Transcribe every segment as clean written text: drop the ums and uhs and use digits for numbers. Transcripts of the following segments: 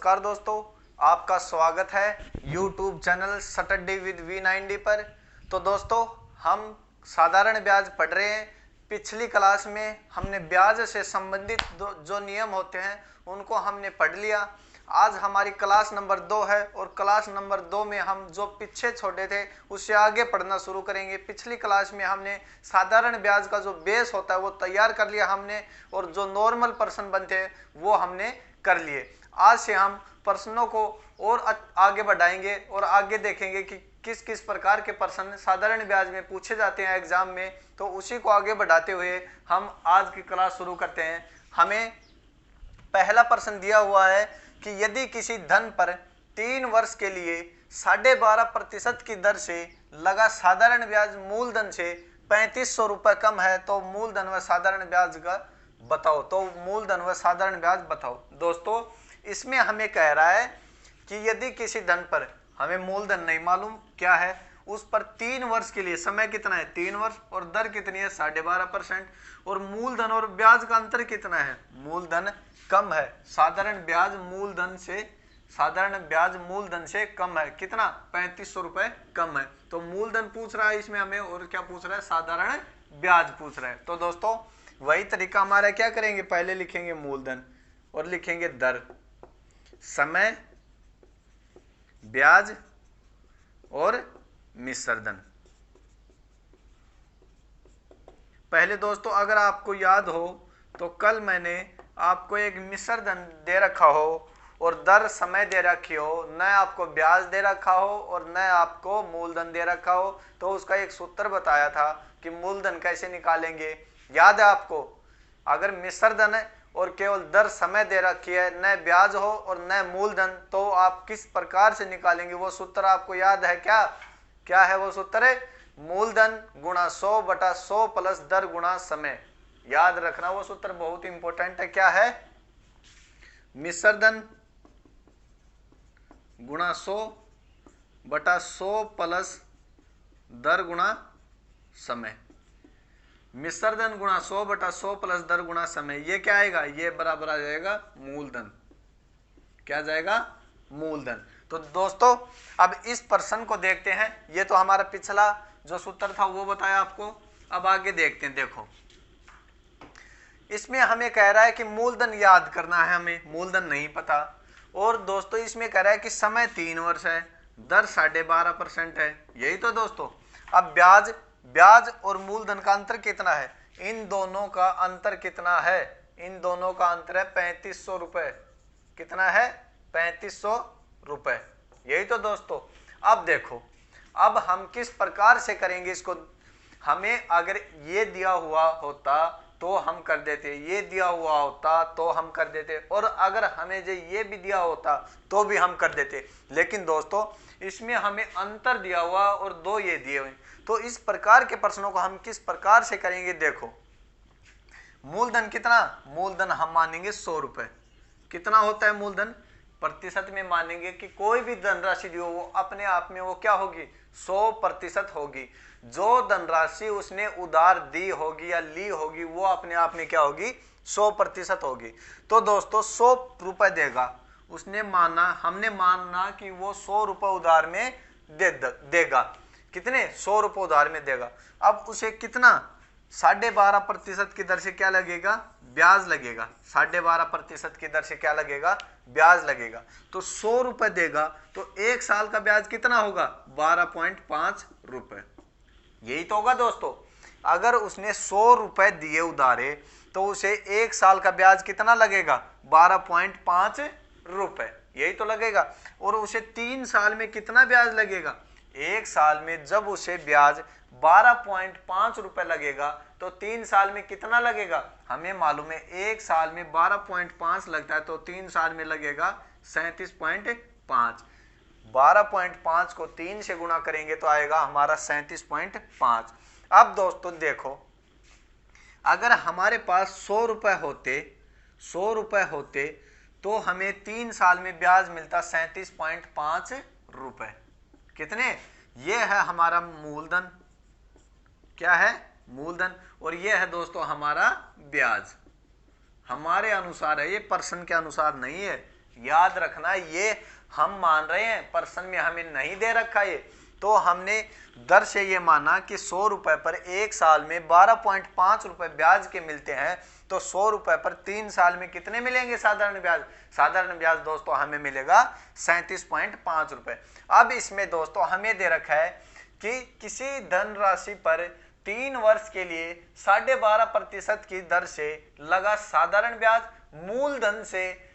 नमस्कार दोस्तों, आपका स्वागत है YouTube channel Saturday with V90 पर। तो दोस्तों, हम साधारण ब्याज पढ़ रहे हैं। पिछली क्लास में हमने ब्याज से संबंधित जो नियम होते हैं उनको हमने पढ़ लिया। आज हमारी क्लास नंबर 2 है और क्लास नंबर 2 में हम जो पीछे छोड़े थे उससे आगे पढ़ना शुरू करेंगे। पिछली क्लास में हमने साधारण ब्याज का जो बेस होता है वो तैयार कर लिया हमने, और जो नॉर्मल पर्सन बनते हैं वो हमने कर लिए। आज से हम प्रश्नों को और आगे बढ़ाएंगे और आगे देखेंगे कि किस किस प्रकार के प्रश्न साधारण ब्याज में पूछे जाते हैं एग्जाम में। तो उसी को आगे बढ़ाते हुए हम आज की क्लास शुरू करते हैं। हमें पहला प्रश्न दिया हुआ है कि यदि किसी धन पर 3 वर्ष के लिए 12.5% की दर से लगा साधारण ब्याज मूलधन से 3500 रुपये कम है तो मूलधन व साधारण ब्याज का बताओ। तो मूलधन व साधारण ब्याज बताओ। दोस्तों, इसमें हमें कह रहा है कि यदि किसी धन पर, हमें मूलधन नहीं मालूम क्या है, उस पर 3 वर्ष के लिए, समय कितना है 3 वर्ष, और दर कितनी है 12.5%, और मूलधन और ब्याज का अंतर कितना है, मूलधन कम है, साधारण ब्याज मूलधन से कम है, कितना 3500 रुपए कम है। तो मूलधन पूछ रहा है इसमें हमें, और क्या पूछ रहा है, साधारण ब्याज पूछ रहा है। तो दोस्तों, वही तरीका हमारा, क्या करेंगे, पहले लिखेंगे मूलधन और लिखेंगे दर, समय, ब्याज और मिश्रधन। पहले दोस्तों, अगर आपको याद हो तो कल मैंने आपको एक मिश्रधन दे रखा हो और दर समय दे रखी हो, न आपको ब्याज दे रखा हो और न आपको मूलधन दे रखा हो, तो उसका एक सूत्र बताया था कि मूलधन कैसे निकालेंगे। याद है आपको? अगर मिश्रधन है और केवल दर समय दे रखी है, न ब्याज हो और न मूलधन, तो आप किस प्रकार से निकालेंगे? वो सूत्र आपको याद है क्या? क्या है वो सूत्र? मूलधन गुणा 100/100 प्लस दर गुणा समय। याद रखना, वो सूत्र बहुत इंपॉर्टेंट है। क्या है? मिश्रधन गुणा 100/100 प्लस दर गुणा समय। मिश्रधन गुणा 100/100 प्लस दर गुणा समय, ये क्या आएगा? ये बराबर आ जाएगा मूलधन। क्या जाएगा? मूलधन। तो दोस्तों, अब इस प्रश्न को देखते हैं। ये तो हमारा पिछला जो सूत्र था वो बताया आपको। अब आगे देखते हैं। देखो, इसमें हमें कह रहा है कि मूलधन याद करना है, हमें मूलधन नहीं पता। और दोस्तों, इसमें कह रहा है कि समय 3 वर्ष है, दर 12.5% है। यही तो दोस्तों। अब ब्याज और मूलधन का अंतर कितना है? इन दोनों का अंतर कितना है? इन दोनों का अंतर है 3500 रुपए। कितना है? 3500 रुपए। यही तो दोस्तों। अब देखो, अब हम किस प्रकार से करेंगे इसको। हमें अगर ये दिया हुआ होता तो हम कर देते, ये दिया हुआ होता तो हम कर देते, और अगर हमें जो ये भी दिया होता तो भी हम कर देते। लेकिन दोस्तों, इसमें हमें अंतर दिया हुआ और 2 ये दिए हुए। तो इस प्रकार के प्रश्नों को हम किस प्रकार से करेंगे? देखो, मूलधन कितना? मूलधन हम मानेंगे 100 रुपए। कितना होता है मूलधन? प्रतिशत में मानेंगे कि कोई भी धनराशि जो वो अपने आप में वो क्या होगी? 100% होगी। जो धनराशि उसने उधार दी होगी या ली होगी वो अपने आप में क्या होगी? 100% होगी। तो दोस्तों, 100 रुपए देगा उसने, माना, हमने माना कि वो 100 रुपए उधार में देगा। कितने? 100 रुपए उधार में देगा। अब उसे कितना? 12.5% की दर से क्या लगेगा? ब्याज लगेगा। 12.5% की दर से क्या लगेगा? ब्याज लगेगा। तो 100 रुपए देगा तो 1 साल का ब्याज कितना होगा? 12.5 रुपए। यही तो होगा दोस्तों। अगर उसने 100 रुपए दिए उधारे तो उसे 1 साल का ब्याज कितना लगेगा? 12.5 रुपए। यही तो लगेगा। और उसे 3 साल में कितना ब्याज लगेगा? 1 साल में जब उसे ब्याज 12.5 रुपए लगेगा तो 3 साल में कितना लगेगा? हमें मालूम है 1 साल में 12.5 लगता है, तो 3 साल में लगेगा 37.5। 12.5 को 3 से गुणा करेंगे तो आएगा हमारा 37.5। अब दोस्तों देखो, अगर हमारे पास 100 रुपए होते तो हमें 3 साल में ब्याज मिलता 37.5 रुपए। कितने? ये है हमारा मूलधन। क्या है? मूलधन। और ये है दोस्तों हमारा ब्याज। हमारे अनुसार है, ये पर्सन के अनुसार नहीं है, याद रखना ये हम मान रहे हैं, प्रश्न में हमें नहीं दे रखा ये, तो हमने दर से ये माना कि 100 रुपए पर एक साल में 12.5 रुपए ब्याज के मिलते हैं, तो 100 रुपए पर 3 साल में कितने मिलेंगे साधारण ब्याज? साधारण ब्याज दोस्तों हमें मिलेगा 37.5 रुपए। अब इसमें दोस्तों हमें दे रखा है कि किसी धनराशि पर 3 वर्ष के लिए 12.5% की दर से लगा साधारण ब्याज मूलधन से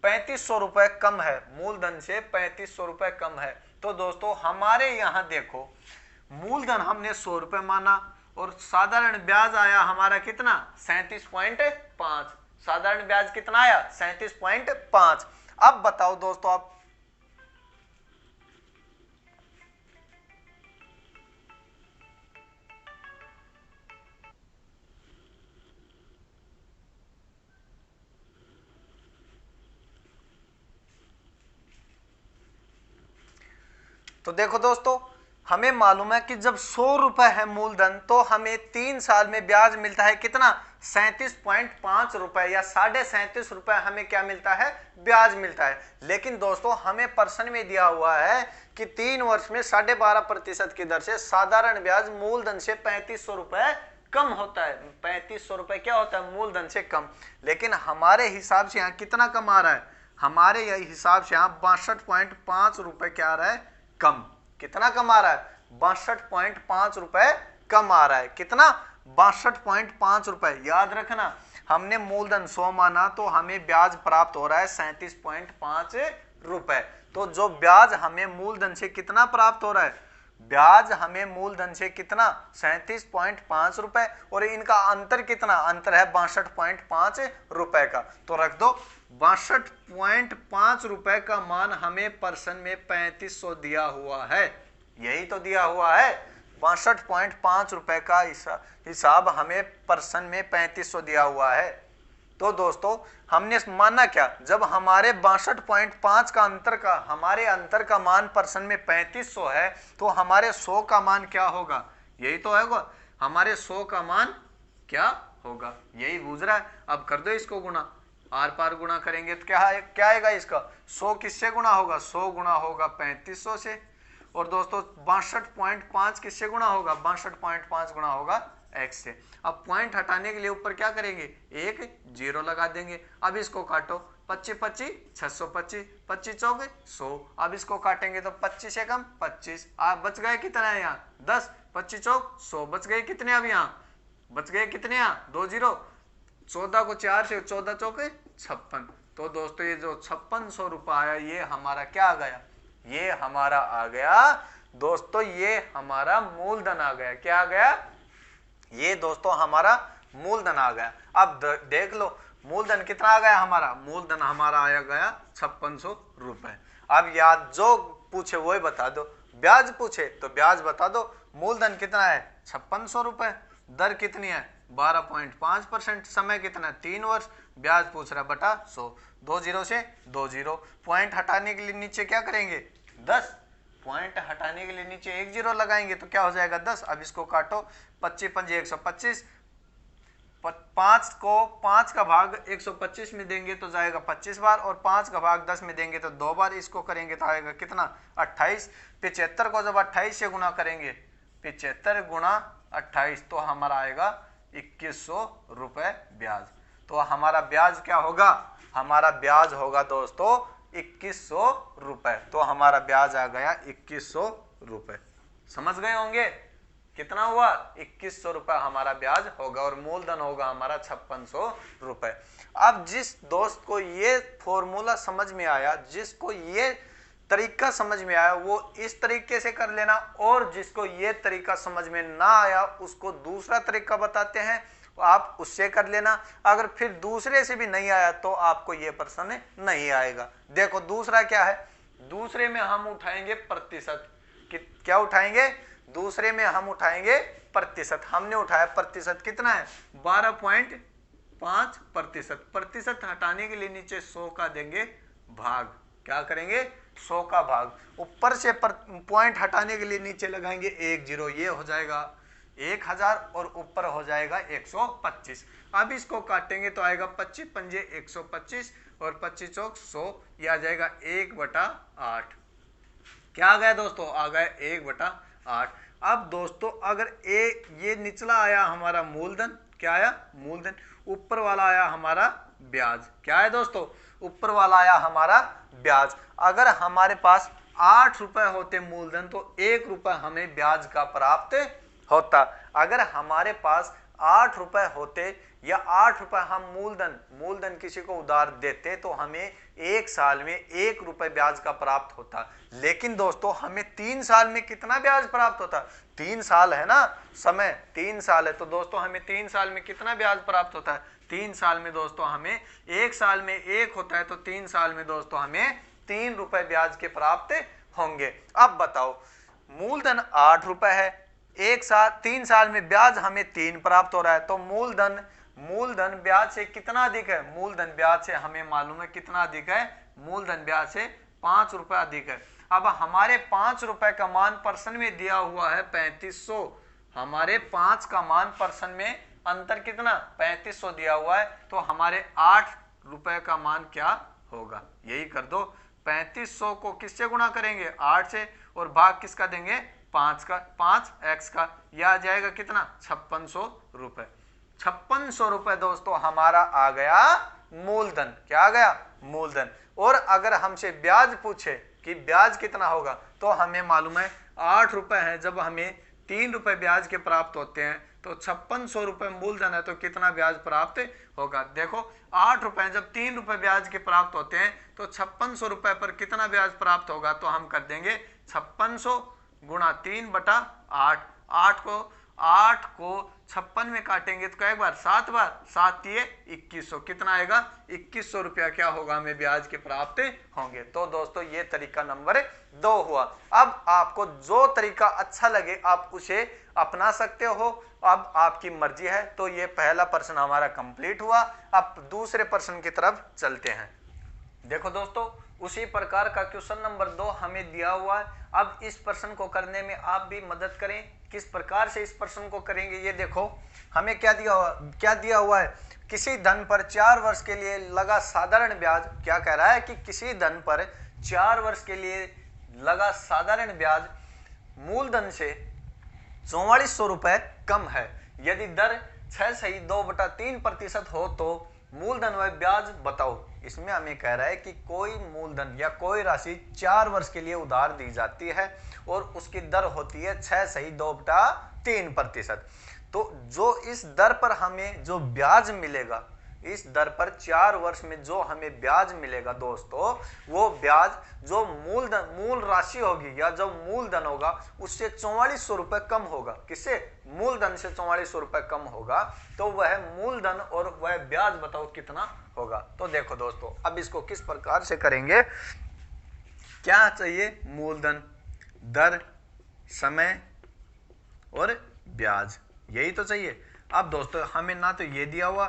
3500 रुपए कम है, मूलधन से 3500 रुपए कम है। तो दोस्तों हमारे यहां देखो मूलधन हमने 100 रुपए माना और साधारण ब्याज आया हमारा कितना? 37.5। साधारण ब्याज कितना आया? 37.5। अब बताओ दोस्तों आप तो देखो दोस्तों हमें मालूम है कि जब 100 रुपए है मूलधन तो हमें 3 साल में ब्याज मिलता है कितना? 37.5 रुपए या 37.5 रुपए हमें क्या मिलता है? ब्याज मिलता है। लेकिन दोस्तों हमें प्रश्न में दिया हुआ है कि 3 वर्ष में 12.5% की दर से साधारण ब्याज मूलधन से 3500 रुपए कम होता है। 3500 रुपए क्या होता है? मूलधन से कम। लेकिन हमारे हिसाब से यहाँ कितना कम आ रहा है? हमारे हिसाब से यहाँ 62.5 रुपए क्या आ रहा है? कम। कितना कम आ रहा है? 62.5 रुपए कम आ रहा है। कितना? 62.5 रुपए। याद रखना हमने मूलधन 100 माना तो हमें ब्याज प्राप्त हो रहा है 37.5 रुपए। तो जो ब्याज हमें मूलधन से कितना प्राप्त हो रहा है? ब्याज हमें मूलधन से कितना? 37.5 रुपए और इनका अंतर कितना? अंतर है 62.5 रुपए का। तो रख दो 62.5 रुपए का मान हमें प्रश्न में 3500 दिया हुआ है। यही तो दिया हुआ है 62.5 रुपए का हिसाब हमें प्रश्न में 3500 दिया हुआ है। तो दोस्तों हमने माना क्या? जब हमारे 62.5 का हमारे अंतर का मान प्रश्न में 3500 है तो हमारे 100 का मान क्या होगा? यही तो होगा हमारे 100 का मान क्या होगा? यही बूझ रहा है। अब कर दो इसको गुणा, आर पार गुणा करेंगे तो क्या आएगा इसका? 100 किससे गुणा होगा? 100 गुणा होगा 3500 से। और दोस्तों 62.5 किससे गुणा होगा? 62.5 गुणा होगा x से। अब पॉइंट हटाने के लिए ऊपर क्या करेंगे? एक जीरो लगा देंगे। अब इसको काटो 25 25 625 25 चौक 100। अब इसको काटेंगे तो 25 से कम 25। आप बच गए कितना है यहाँ? 10। 25 चौक 100 बच गए कितने? अब यहाँ बच गए कितने? यहाँ 2 जीरो। 14 को 4 से 14 चौक 56। तो दोस्तों ये जो 5600 रुपया आया ये हमारा क्या आ गया? ये हमारा आ गया दोस्तों, ये हमारा मूलधन आ गया। क्या आ गया? ये दोस्तों हमारा मूलधन आ गया। अब देख लो मूलधन कितना आ गया हमारा? मूलधन हमारा आया गया 5600 रुपए। अब याद जो पूछे वही बता दो। ब्याज पूछे तो ब्याज बता दो। मूलधन कितना है? 5600 रुपए। दर कितनी है? 12.5%। समय कितना है? 3 वर्ष। ब्याज पूछ रहा बटा 100। 2 जीरो से 2 जीरो। पॉइंट हटाने के लिए नीचे क्या करेंगे? 10। पॉइंट हटाने के लिए नीचे एक जीरो लगाएंगे तो क्या हो जाएगा? 10। अब इसको काटो 25 पंजे 125। 5 को 5 का भाग 125 में देंगे तो जाएगा 25 बार और 5 का भाग 10 में देंगे तो 2 बार। इसको करेंगे तो आएगा कितना? 28। 75 को जब 28 से गुणा करेंगे 75 गुणा 28 तो हमारा आएगा 2100 रुपए ब्याज। तो हमारा ब्याज क्या होगा? हमारा ब्याज होगा दोस्तों 2100 रुपए। तो हमारा ब्याज आ गया 2100 रुपए। समझ गए होंगे कितना हुआ? 2100 रुपए हमारा ब्याज होगा और मूलधन होगा हमारा 5600 रुपए। अब जिस दोस्त को ये फॉर्मूला समझ में आया, जिसको ये तरीका समझ में आया वो इस तरीके से कर लेना, और जिसको ये तरीका समझ में ना आया उसको दूसरा तरीका बताते हैं, आप उससे कर लेना। अगर फिर दूसरे से भी नहीं आया तो आपको ये प्रश्न नहीं आएगा। देखो दूसरा क्या है? दूसरे में हम उठाएंगे प्रतिशत। क्या उठाएंगे? दूसरे में हम उठाएंगे प्रतिशत। हमने उठाया प्रतिशत कितना है? 12.5%। प्रतिशत हटाने के लिए नीचे 100 का देंगे भाग। क्या करेंगे? 100 का भाग। ऊपर से पॉइंट हटाने के लिए नीचे लगाएंगे एक जीरो। ये हो जाएगा 1000 और ऊपर हो जाएगा 125। अब इसको काटेंगे तो आएगा 25 पंजे 125 और 25 चौक 100, ये आ जाएगा 1/8। क्या आ गया दोस्तों? आ गया 1/8। अब दोस्तों अगर ये निचला आया हमारा मूलधन, क्या आया? मूलधन। ऊपर वाला आया हमारा ब्याज। क्या है दोस्तों? ऊपर वाला आया हमारा ब्याज। अगर हमारे पास 8 रुपए होते मूलधन तो 1 रुपए हमें ब्याज का प्राप्त होता। अगर हमारे पास 8 रुपए होते या 8 रुपए हम मूलधन किसी को उधार देते तो हमें 1 साल में 1 रुपए ब्याज का प्राप्त होता। लेकिन दोस्तों हमें 3 साल में कितना ब्याज प्राप्त होता? 3 साल है ना समय, 3 साल है तो दोस्तों हमें 3 साल में कितना ब्याज प्राप्त होता है? 3 साल में दोस्तों हमें, 1 साल में 1 होता है तो 3 साल में दोस्तों हमें 3 रुपए ब्याज के प्राप्त होंगे। अब बताओ, मूलधन 8 रुपए है, 3 साल में ब्याज हमें 3 प्राप्त हो रहा है तो मूलधन ब्याज से कितना अधिक है? मूलधन ब्याज से हमें मालूम है कितना अधिक है? मूलधन ब्याज से 5 रुपए अधिक है। अब हमारे 5 रुपए का मान परसेंट में दिया हुआ है 3500। हमारे 5 का मान परसेंट में अंतर कितना? 3500 दिया हुआ है तो हमारे 8 रुपए का मान क्या होगा? यही कर दो, 3500 को किससे गुणा करेंगे? 8 से, और भाग किसका देंगे? 5 का, 5x का। यह आ जाएगा कितना? 5600 रुपए। 5600 रुपए दोस्तों हमारा आ गया मूलधन। क्या आ गया? मूलधन। और अगर हमसे ब्याज पूछे कि ब्याज कितना होगा तो हमें मालूम है 8 रुपए है, जब हमें 3 रुपए ब्याज के प्राप्त होते हैं तो 5600 रुपए मूलधन है तो कितना ब्याज प्राप्त होगा? देखो 8 रुपए जब 3 रुपए ब्याज के प्राप्त होते हैं तो 5600 रुपए पर कितना ब्याज प्राप्त होगा? तो हम कर देंगे 5600 गुणा 3/8। 8 को 56 में काटेंगे तो कई बार? 7 बार। 7 ये 2100, कितना आएगा? 2100 रुपया क्या होगा? हमें ब्याज के प्राप्त होंगे। तो दोस्तों ये तरीका नंबर 2 हुआ। अब आपको जो तरीका अच्छा लगे आप उसे अपना सकते हो, अब आपकी मर्जी है। तो ये पहला प्रश्न हमारा कंप्लीट हुआ। अब दूसरे प्रश्न की तरफ चलते हैं। देखो दोस्तों, उसी प्रकार का क्वेश्चन नंबर 2 हमें दिया हुआ है। अब इस प्रश्न को करने में आप भी मदद करें। किस प्रकार से इस प्रश्न को करेंगे ये देखो। हमें क्या दिया हुआ है? किसी धन पर 4 वर्ष के लिए लगा साधारण ब्याज, क्या कह रहा है कि किसी धन पर 4 वर्ष के लिए लगा साधारण ब्याज मूलधन से 4400 रुपए कम है। यदि दर 6.2/3% हो तो मूलधन व ब्याज बताओ। इसमें हमें कह रहा है कि कोई मूलधन या कोई राशि 4 वर्ष के लिए उधार दी जाती है और उसकी दर होती है 6.2/3%। तो जो इस दर पर हमें जो ब्याज मिलेगा, इस दर पर 4 वर्ष में जो हमें ब्याज मिलेगा दोस्तों, वो ब्याज जो मूल राशि होगी या जो मूलधन होगा उससे 4400 रुपए कम होगा। किससे? मूलधन से 4400 रुपए कम होगा। तो वह मूलधन और वह ब्याज बताओ कितना होगा। तो देखो दोस्तों, अब इसको किस प्रकार से करेंगे। क्या चाहिए? मूलधन, दर, समय और ब्याज, यही तो चाहिए। अब दोस्तों हमें ना तो ये दिया हुआ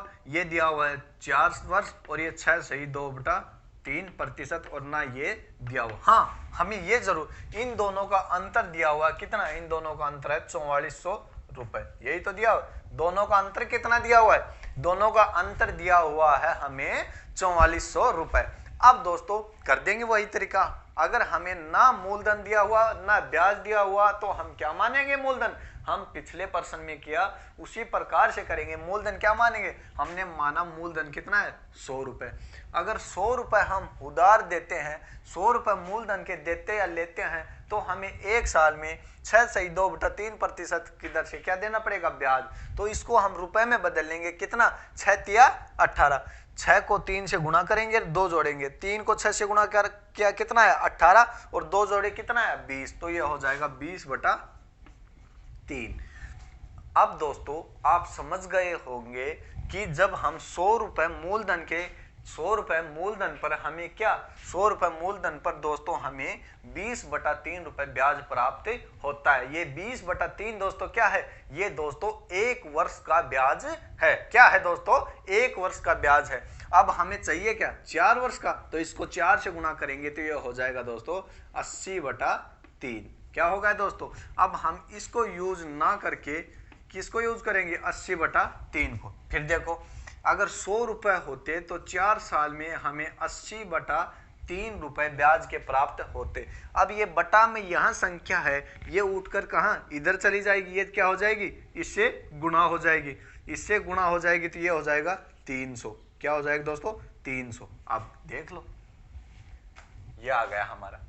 है 4 वर्ष और ये 6.2/3% और ना ये दिया हुआ। हाँ, हमें ये जरूर, इन दोनों का अंतर दिया हुआ कितना? इन दोनों का अंतर है 4400 रुपए। यही तो दिया हुआ। दोनों का अंतर कितना दिया हुआ है? दोनों का अंतर दिया हुआ है हमें 4400 रुपए। अब दोस्तों कर देंगे वही तरीका। अगर हमें ना मूलधन दिया हुआ ना ब्याज दिया हुआ तो हम क्या मानेंगे? मूलधन। हम पिछले प्रश्न में किया उसी प्रकार से करेंगे। मूलधन क्या मानेंगे? हमने माना मूलधन कितना है? 100 रुपए। अगर 100 रुपए हम उधार देते हैं, 100 रुपए मूलधन के देते या लेते हैं तो हमें 1 साल में 6.2/3% की दर से क्या देना पड़ेगा? ब्याज। तो इसको हम रुपए में बदल लेंगे। कितना? 6 × 18। 6 को 3 से गुणा करेंगे, 2 जोड़ेंगे। 3 को 6 से गुणा कर क्या कितना है? 18 और 2 जोड़े कितना है? 20। तो ये हो जाएगा 20/3। अब दोस्तों आप समझ गए होंगे कि जब हम 100 रुपए मूलधन पर हमें क्या, 100 रुपए मूलधन पर दोस्तों हमें 20/3 रुपए ब्याज प्राप्त होता है। ये 20/3 दोस्तों क्या है? ये दोस्तों 1 वर्ष का ब्याज है। क्या है दोस्तों? 1 वर्ष का ब्याज है। अब हमें चाहिए क्या? 4 वर्ष का। तो इसको 4 से गुणा करेंगे तो ये हो जाएगा दोस्तों 80/3। क्या होगा दोस्तों? अब हम इसको यूज ना करके किसको यूज करेंगे? 80/3 को। फिर देखो अगर 100 रुपए होते तो 4 साल में हमें 80/3 रुपए ब्याज के प्राप्त होते। अब ये बटा में यहाँ संख्या है, ये उठकर कहाँ इधर चली जाएगी, ये क्या हो जाएगी, इससे गुणा हो जाएगी, इससे गुणा हो जाएगी तो ये हो जाएगा 300। क्या हो जाएगा दोस्तों, 300। अब देख लो, ये आ गया हमारा,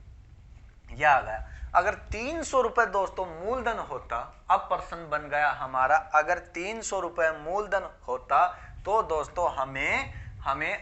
ये आ गया। अगर 300 रुपए दोस्तों मूलधन होता, अब प्रश्न बन गया हमारा, अगर 300 रुपए मूलधन होता तो दोस्तों हमें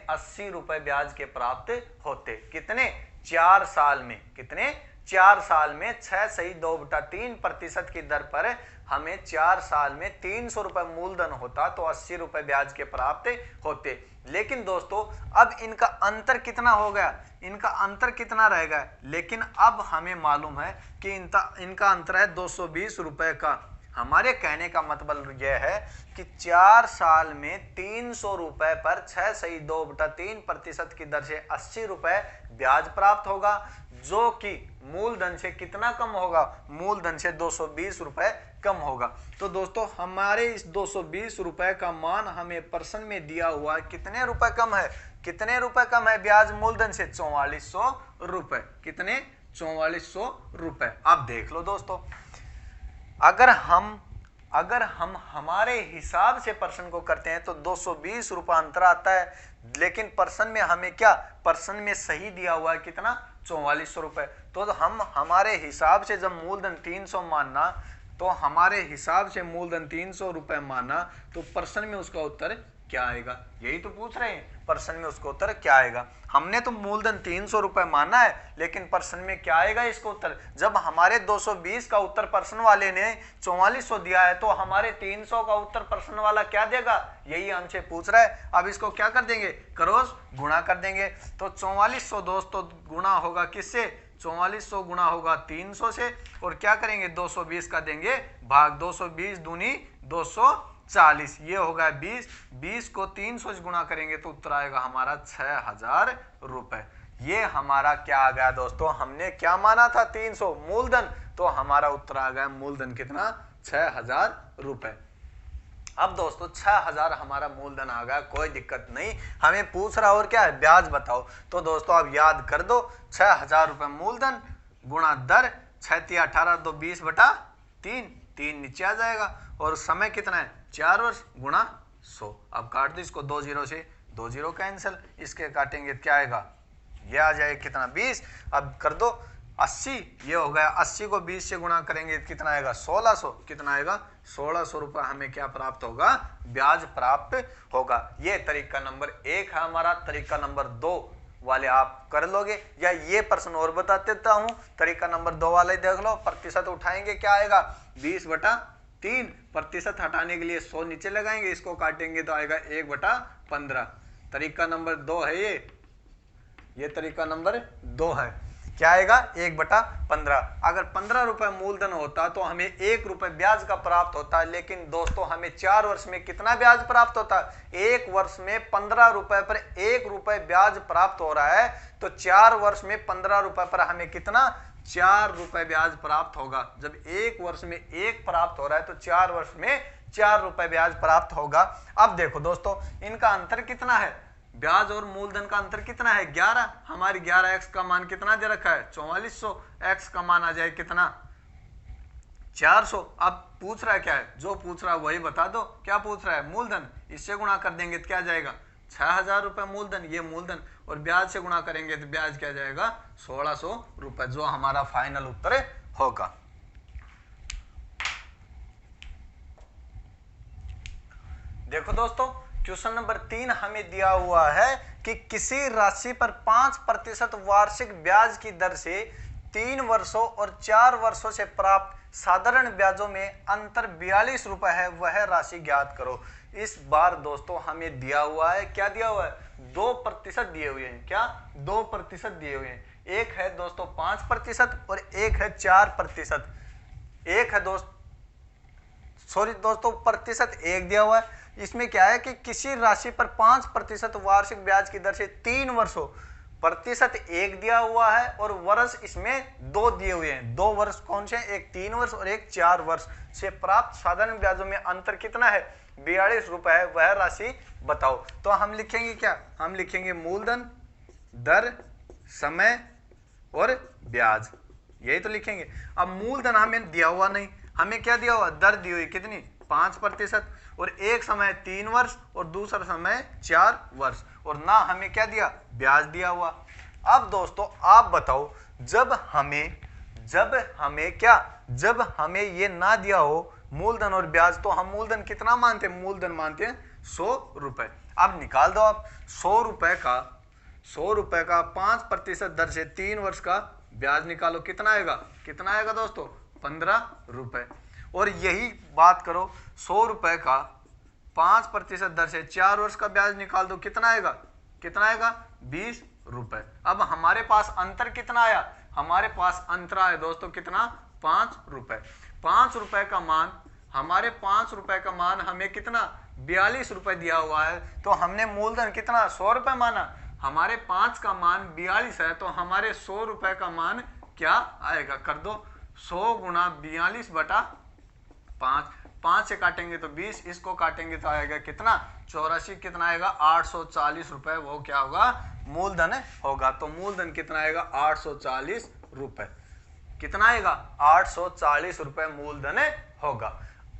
80 रुपए ब्याज के प्राप्त होते। कितने, 4 साल में। कितने, 4 साल में 6 सही 2/3% की दर पर हमें 4 साल में 300 रुपए मूलधन होता तो 80 रुपए ब्याज के प्राप्त होते। लेकिन दोस्तों अब इनका अंतर कितना हो गया, इनका अंतर कितना रहेगा, लेकिन अब हमें मालूम है कि इनका अंतर है 220 रुपए का। हमारे कहने का मतलब यह है कि 4 साल में 300 रुपए पर 6 सही 2/3% की दर से 80 रुपए ब्याज प्राप्त होगा, जो कि मूलधन से कितना कम होगा, मूलधन से 220 रुपए कम होगा। तो दोस्तों हमारे इस 220 रुपए का मान हमें प्रश्न में दिया हुआ है, कितने रुपए कम है, कितने रुपए कम है ब्याज मूलधन से, 4400 रुपए। कितने, 4400 रुपए। अब देख लो दोस्तों, अगर हम हमारे हिसाब से प्रश्न को करते हैं तो 220 रुपए अंतर आता है, लेकिन प्रश्न में हमें क्या, प्रश्न में सही दिया हुआ है कितना, 4400 रुपए। तो हम हमारे हिसाब से जब मूलधन 300 मानना, तो हमारे हिसाब से मूलधन 300 रुपए माना तो प्रश्न में उसका उत्तर क्या आएगा, यही तो पूछ रहे हैं, प्रश्न में उसका उत्तर क्या आएगा। हमने तो मूलधन 300 रुपए माना है, लेकिन प्रश्न में क्या आएगा इसका उत्तर। जब हमारे 220 का उत्तर प्रश्न वाले ने 4400 दिया है, तो हमारे 300 का उत्तर प्रश्न वाला क्या देगा, यही हमसे पूछ रहा है। अब इसको क्या कर देंगे, क्रॉस गुणा कर देंगे। तो 4400 दोस्तों गुणा होगा किससे, 4400 गुणा होगा 300 से, और क्या करेंगे 220 का देंगे भाग, 220 दूनी 240, ये होगा 20, 20 को 300 से गुणा करेंगे तो उत्तर आएगा हमारा 6000 रुपए। ये हमारा क्या आ गया दोस्तों, हमने क्या माना था 300 मूलधन, तो हमारा उत्तर आ गया मूलधन कितना, 6000 रुपए। अब दोस्तों 6000 हमारा मूलधन आ गया, कोई दिक्कत नहीं, हमें पूछ रहा और क्या है, ब्याज बताओ। तो दोस्तों अब याद कर दो, 6000 रुपए मूलधन गुणा दर, 6 18 2 20/3, 3 नीचे आ जाएगा, और समय कितना है 4 वर्ष, गुणा 100। अब काट दो इसको, 2 0 से 2 0 कैंसिल, इसके काटेंगे क्या आएगा, ये आ जाएगा कितना 20। अब कर दो 80, ये हो गया 80 को 20 से गुणा करेंगे कितना आएगा 1600, कितना आएगा 1600 रुपए हमें क्या प्राप्त होगा, ब्याज प्राप्त होगा। ये तरीका नंबर 1 है हमारा। तरीका नंबर 2 वाले आप कर लोगे, या ये प्रश्न और बता देता हूं, तरीका नंबर 2 वाले देख लो। प्रतिशत उठाएंगे क्या आएगा 20/3, प्रतिशत हटाने के लिए 100 नीचे लगाएंगे, इसको काटेंगे तो आएगा 1/15। तरीका नंबर 2 है ये तरीका नंबर 2 है। क्या आएगा 1/15। अगर 15 रुपए मूलधन होता तो हमें 1 रुपए ब्याज का प्राप्त होता, लेकिन दोस्तों हमें 4 वर्ष में कितना ब्याज प्राप्त होता, 1 वर्ष में 15 रुपए पर 1 रुपए ब्याज प्राप्त हो रहा है, तो 4 वर्ष में 15 रुपए पर हमें कितना, 4 रुपए ब्याज प्राप्त होगा। जब 1 वर्ष में 1 प्राप्त हो रहा है तो 4 वर्ष में 4 रुपए ब्याज प्राप्त होगा। अब देखो दोस्तों इनका अंतर कितना है, ब्याज और मूलधन का अंतर कितना है 11। हमारी 11x का मान कितना दे रखा है 4400, x का मान आ जाए कितना 400। अब पूछ रहा है क्या है, जो पूछ रहा है वही बता दो, क्या पूछ रहा है मूलधन, इससे गुणा कर देंगे तो क्या जाएगा 6000 रुपए मूलधन, ये मूलधन, और ब्याज से गुणा करेंगे तो ब्याज क्या जाएगा 1600 रुपए, जो हमारा फाइनल उत्तर होगा। देखो दोस्तों क्वेश्चन नंबर 3 हमें दिया हुआ है कि किसी राशि पर 5% वार्षिक ब्याज की दर से 3 वर्षों और 4 वर्षों से प्राप्त साधारण ब्याजों में अंतर 42 रुपए है, वह राशि ज्ञात करो। इस बार दोस्तों हमें दिया हुआ है, क्या दिया हुआ है 2% दिए हुए हैं, क्या 2% दिए हुए हैं। एक है दोस्तों 5% और एक है 4%। एक है दोस्तों प्रतिशत एक दिया हुआ है। इसमें क्या है कि किसी राशि पर 5% वार्षिक ब्याज की दर से 3 वर्षों प्रतिशत 1 दिया हुआ है और वर्ष इसमें 2 दिए हुए हैं। 2 वर्ष कौन से हैं? एक 3 वर्ष और एक 4 वर्ष से प्राप्त साधारण ब्याजों में अंतर कितना है? 42 रुपए। वह राशि बताओ। तो हम लिखेंगे क्या? हम लिखेंगे मूलधन, दर, समय और ब्याज, यही तो लिखेंगे। अब मूलधन हमें दिया हुआ नहीं, हमें क्या दिया हुआ? दर दी हुई कितनी? 5%, और एक समय 3 वर्ष और दूसरा समय 4 वर्ष, और ना हमें क्या दिया? ब्याज दिया हुआ। अब दोस्तों आप बताओ, जब हमें ये ना दिया हो मूलधन और ब्याज, तो हम मूलधन कितना मानते हैं? मूलधन मानते हैं 100 रुपए। अब निकाल दो आप 100 रुपए का 5% दर से 3 वर्ष का ब्याज निकालो। कितना आएगा? कितना आएगा दोस्तों? 15 रुपए। और यही बात करो 100 रुपए का 5% दर से 4 वर्ष का ब्याज निकाल दो। कितना आएगा? कितना आएगा? 20 रुपए। अब हमारे पास अंतर कितना आया? हमारे पास अंतर आया दोस्तों कितना? 5 रुपए। 5 रुपए का मान, हमारे 5 रुपए का मान हमें कितना? 42 रुपए दिया हुआ है। तो हमने मूलधन कितना? 100 रुपए माना। हमारे 5 का मान 42 है, तो हमारे 100 रुपए का मान क्या आएगा? कर दो 100 गुणा 42 बटा 5। 5 से काटेंगे तो 20, इसको काटेंगे तो आएगा कितना? 84। कितना आएगा? 840 रुपए। वो क्या होगा? मूलधन होगा। तो मूलधन कितना आएगा? 840 रुपए। कितना आएगा? 840 रुपए मूलधन होगा।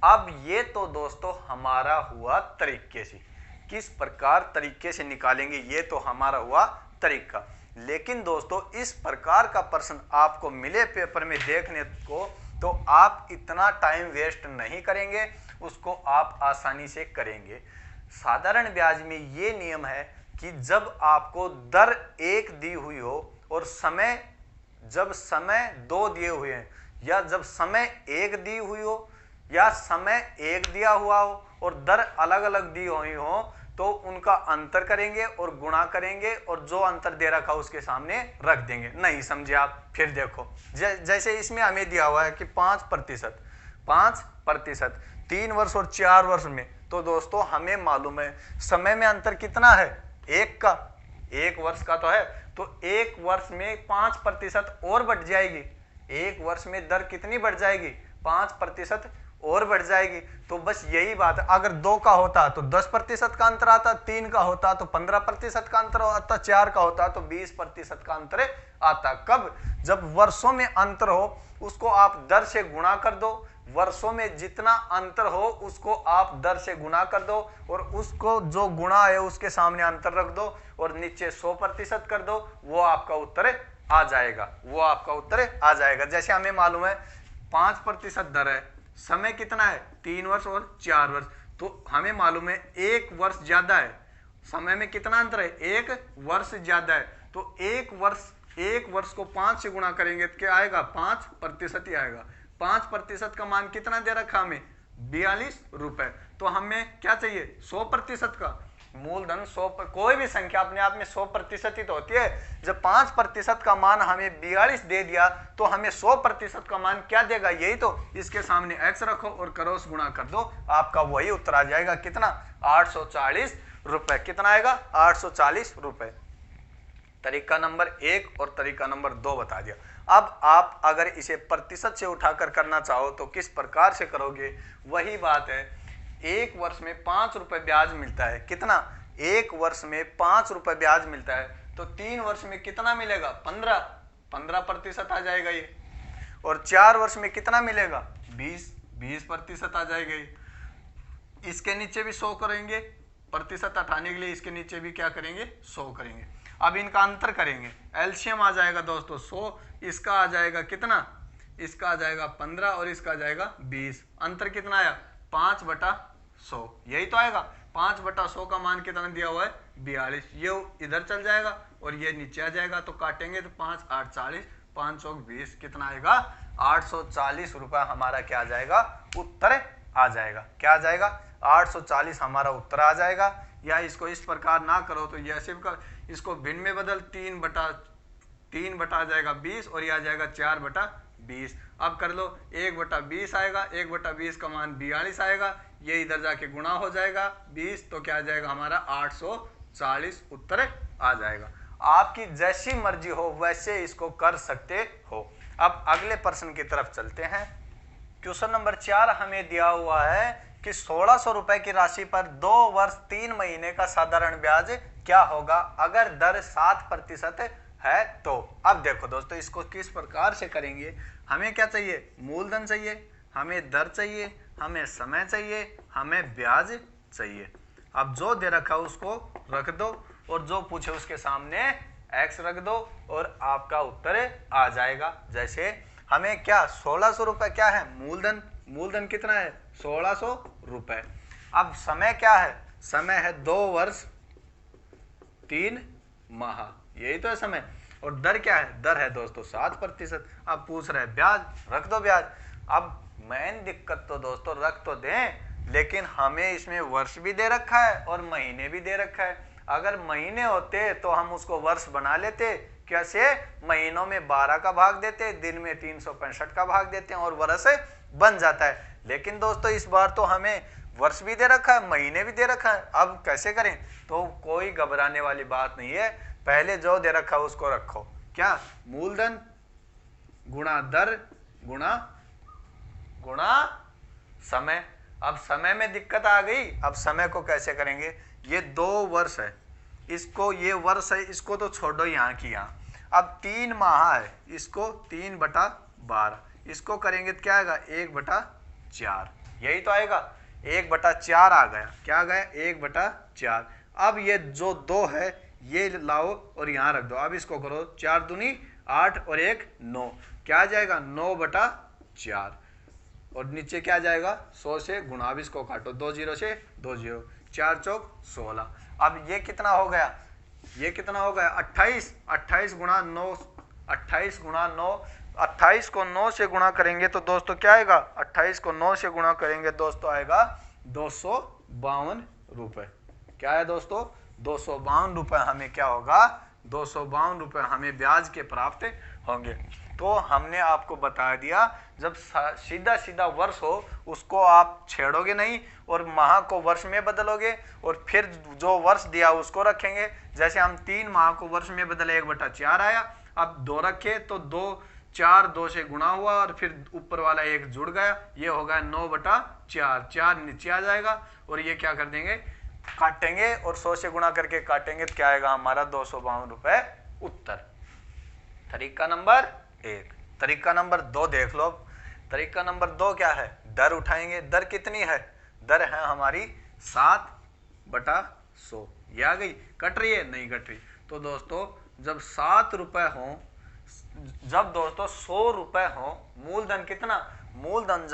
अब ये तो दोस्तों हमारा हुआ तरीके से, किस प्रकार तरीके से निकालेंगे, ये तो हमारा हुआ तरीका। लेकिन दोस्तों इस प्रकार का प्रश्न आपको मिले पेपर में देखने को, तो आप इतना टाइम वेस्ट नहीं करेंगे, उसको आप आसानी से करेंगे। साधारण ब्याज में ये नियम है कि जब आपको दर 1 दी हुई हो और जब समय 2 दिए हुए हैं, या जब समय 1 दी हुई हो या समय 1 दिया हुआ हो और दर अलग अलग दी हुई हो, तो उनका अंतर करेंगे और गुणा करेंगे और जो अंतर दे रखा उसके सामने रख देंगे। नहीं समझे आप? फिर देखो, जैसे इसमें हमें दिया हुआ है कि 5% 3 वर्ष और 4 वर्ष में, तो दोस्तों हमें मालूम है समय में अंतर कितना है? 1 वर्ष का तो है, तो 1 वर्ष में 5% और बढ़ जाएगी। 1 वर्ष में दर कितनी बढ़ जाएगी? 5% और बढ़ जाएगी। तो बस यही बात है। अगर 2 का होता तो 10% का अंतर आता, 3 का होता तो 15% का अंतर आता, 4 का होता तो 20% का अंतर आता। कब? जब वर्षों में अंतर हो, उसको आप दर से गुणा कर दो। वर्षों में जितना अंतर हो उसको आप दर से गुणा कर दो, और उसको जो गुणा है उसके सामने अंतर रख दो और नीचे 100% कर दो। वो आपका उत्तर आ जाएगा। जैसे हमें मालूम है 5% दर है, समय कितना है? 3 वर्ष और 4 वर्ष। तो हमें मालूम है 1 वर्ष ज्यादा है, समय में कितना अंतर है? 1 वर्ष ज्यादा है। तो 1 वर्ष को 5 से गुणा करेंगे तो क्या आएगा? 5% ही आएगा। 5% का मान कितना दे रखा हमें? 42 रुपए। तो हमें क्या चाहिए? 100% का मूलधन। 100 पर कोई भी संख्या अपने आप में 100% ही तो होती है। जब 5% का मान हमें 42 दे दिया, तो हमें 100% का मान क्या देगा? यही तो। इसके सामने x रखो और क्रॉस गुणा कर दो, आपका वही उत्तर आ जाएगा। कितना? 840 रुपए। कितना आएगा? 840 रुपए। तरीका नंबर 1 और तरीका नंबर 2 बता दिया। अब आप अगर इसे प्रतिशत से उठाकर करना चाहो तो किस प्रकार से करोगे? वही बात है। 1 वर्ष में 5 रुपए ब्याज मिलता है। कितना? 1 वर्ष में 5 रुपए ब्याज मिलता है, तो 3 वर्ष में कितना मिलेगा? 15% आ जाएगा ये। और 4 वर्ष में कितना मिलेगा? 20% आ जाएगा ये। इसके नीचे भी 100 करेंगे, प्रतिशत हटाने के लिए इसके नीचे भी क्या करेंगे? 100 करेंगे। अब इनका अंतर करेंगे, एलसीएम आ जाएगा दोस्तों 100, इसका आ जाएगा कितना? इसका आ जाएगा 15 और इसका आ जाएगा 20। अंतर कितना आया? 5/100। यही तो आएगा। 5/100 का मान कितना दिया हुआ है? 42। ये इधर चल जाएगा और ये नीचे आ जाएगा, तो काटेंगे तो 5 8 40, 5 चौक 20। कितना आएगा? 840 रुपए हमारा क्या आ जाएगा? उत्तर आ जाएगा। क्या आ जाएगा? 840 हमारा उत्तर आ जाएगा। या इसको इस प्रकार ना करो तो ये सिर्फ कर, इसको भिन्न में बदल, 3 बटा आ जाएगा 20 और यह आ जाएगा 4/20। अब कर लो 1/20 आएगा, 1/20 का मान 42 आएगा, ये इधर जाके गुणा हो जाएगा 20, तो क्या आ जाएगा हमारा? 840 उत्तर आ जाएगा। आपकी जैसी मर्जी हो वैसे इसको कर सकते हो। अब अगले प्रश्न की तरफ चलते हैं। क्वेश्चन नंबर 4 हमें दिया हुआ है कि 1600 रुपए की राशि पर 2 वर्ष 3 महीने का साधारण ब्याज क्या होगा अगर दर 7% है तो। अब देखो दोस्तों, इसको किस प्रकार से करेंगे। हमें क्या चाहिए, मूलधन चाहिए, हमें दर चाहिए, हमें समय चाहिए, हमें ब्याज चाहिए। अब जो दे रखा है उसको रख दो और जो पूछे उसके सामने x रख दो और आपका उत्तर आ जाएगा। जैसे हमें क्या 1600 रुपए क्या है, मूलधन, मूलधन कितना है 1600 रुपए। अब समय क्या है, समय है 2 वर्ष 3 माह, यही तो है समय। और दर क्या है, दर है दोस्तों 7%। अब पूछ रहे हैं ब्याज, रख दो ब्याज। अब मेन दिक्कत तो दोस्तों रख तो दें, लेकिन हमें इसमें वर्ष भी दे रखा है और महीने भी दे रखा है। अगर महीने होते तो हम उसको वर्ष बना लेते, कैसे, महीनों में 12 का भाग देते, दिन में 365 का भाग देते हैं और वर्ष बन जाता है। लेकिन दोस्तों इस बार तो हमें वर्ष भी दे रखा है, महीने भी दे रखा है। अब कैसे करें, तो कोई घबराने वाली बात नहीं है, पहले जो दे रखा है उसको रखो। क्या, मूलधन गुणा दर गुणा समय। अब समय में दिक्कत आ गई, अब समय को कैसे करेंगे। ये 2 वर्ष है, इसको, ये वर्ष है, इसको तो छोड़ो यहाँ की यहाँ। अब 3 माह है, इसको 3/12, इसको करेंगे तो क्या आएगा 1/4, यही तो आएगा 1/4 आ गया। क्या आ गया 1/4। अब ये जो 2 है ये लाओ और यहाँ रख दो। अब इसको करो 4 दूनी 8 और 1 9, क्या आ जाएगा 9/4। और नीचे क्या जाएगा 100 से गुणा। अब इसको काटो, 2 0 से 2 0, 4 चौक 16। अब ये कितना हो गया, ये कितना हो गया 28। 28 गुणा 9, 28 गुणा 9, 28 को 9 से गुणा करेंगे तो दोस्तों क्या आएगा, 28 को 9 से गुणा करेंगे दोस्तों आएगा 252 रुपए। क्या है दोस्तों 252 रुपए हमें क्या होगा, 252 रुपए हमें ब्याज के प्राप्त होंगे। तो हमने आपको बता दिया, जब सीधा सीधा वर्ष हो उसको आप छेड़ोगे नहीं और माह को वर्ष में बदलोगे और फिर जो वर्ष दिया उसको रखेंगे। जैसे हम 3 माह को वर्ष में बदले 1/4 आया, अब 2 रखे तो 2 4 2 से गुणा हुआ और फिर ऊपर वाला 1 जुड़ गया, ये होगा 9/4, 4 नीचे आ जाएगा और ये क्या कर देंगे, काटेंगे और 100 से गुणा करके काटेंगे तो क्या आएगा हमारा 252 रुपए उत्तर। तरीका नंबर 1। तरीका नंबर 2 देख लो। तरीका नंबर 2 क्या है, दर उठाएंगे। दर कितनी है, दर है हमारी 7/100। ये आ गई, कट रही है, नहीं कट रही। तो दोस्तों जब 7 रुपए हो, जब दोस्तों 100 रुपए हो, मूलधन कितना, मूलधन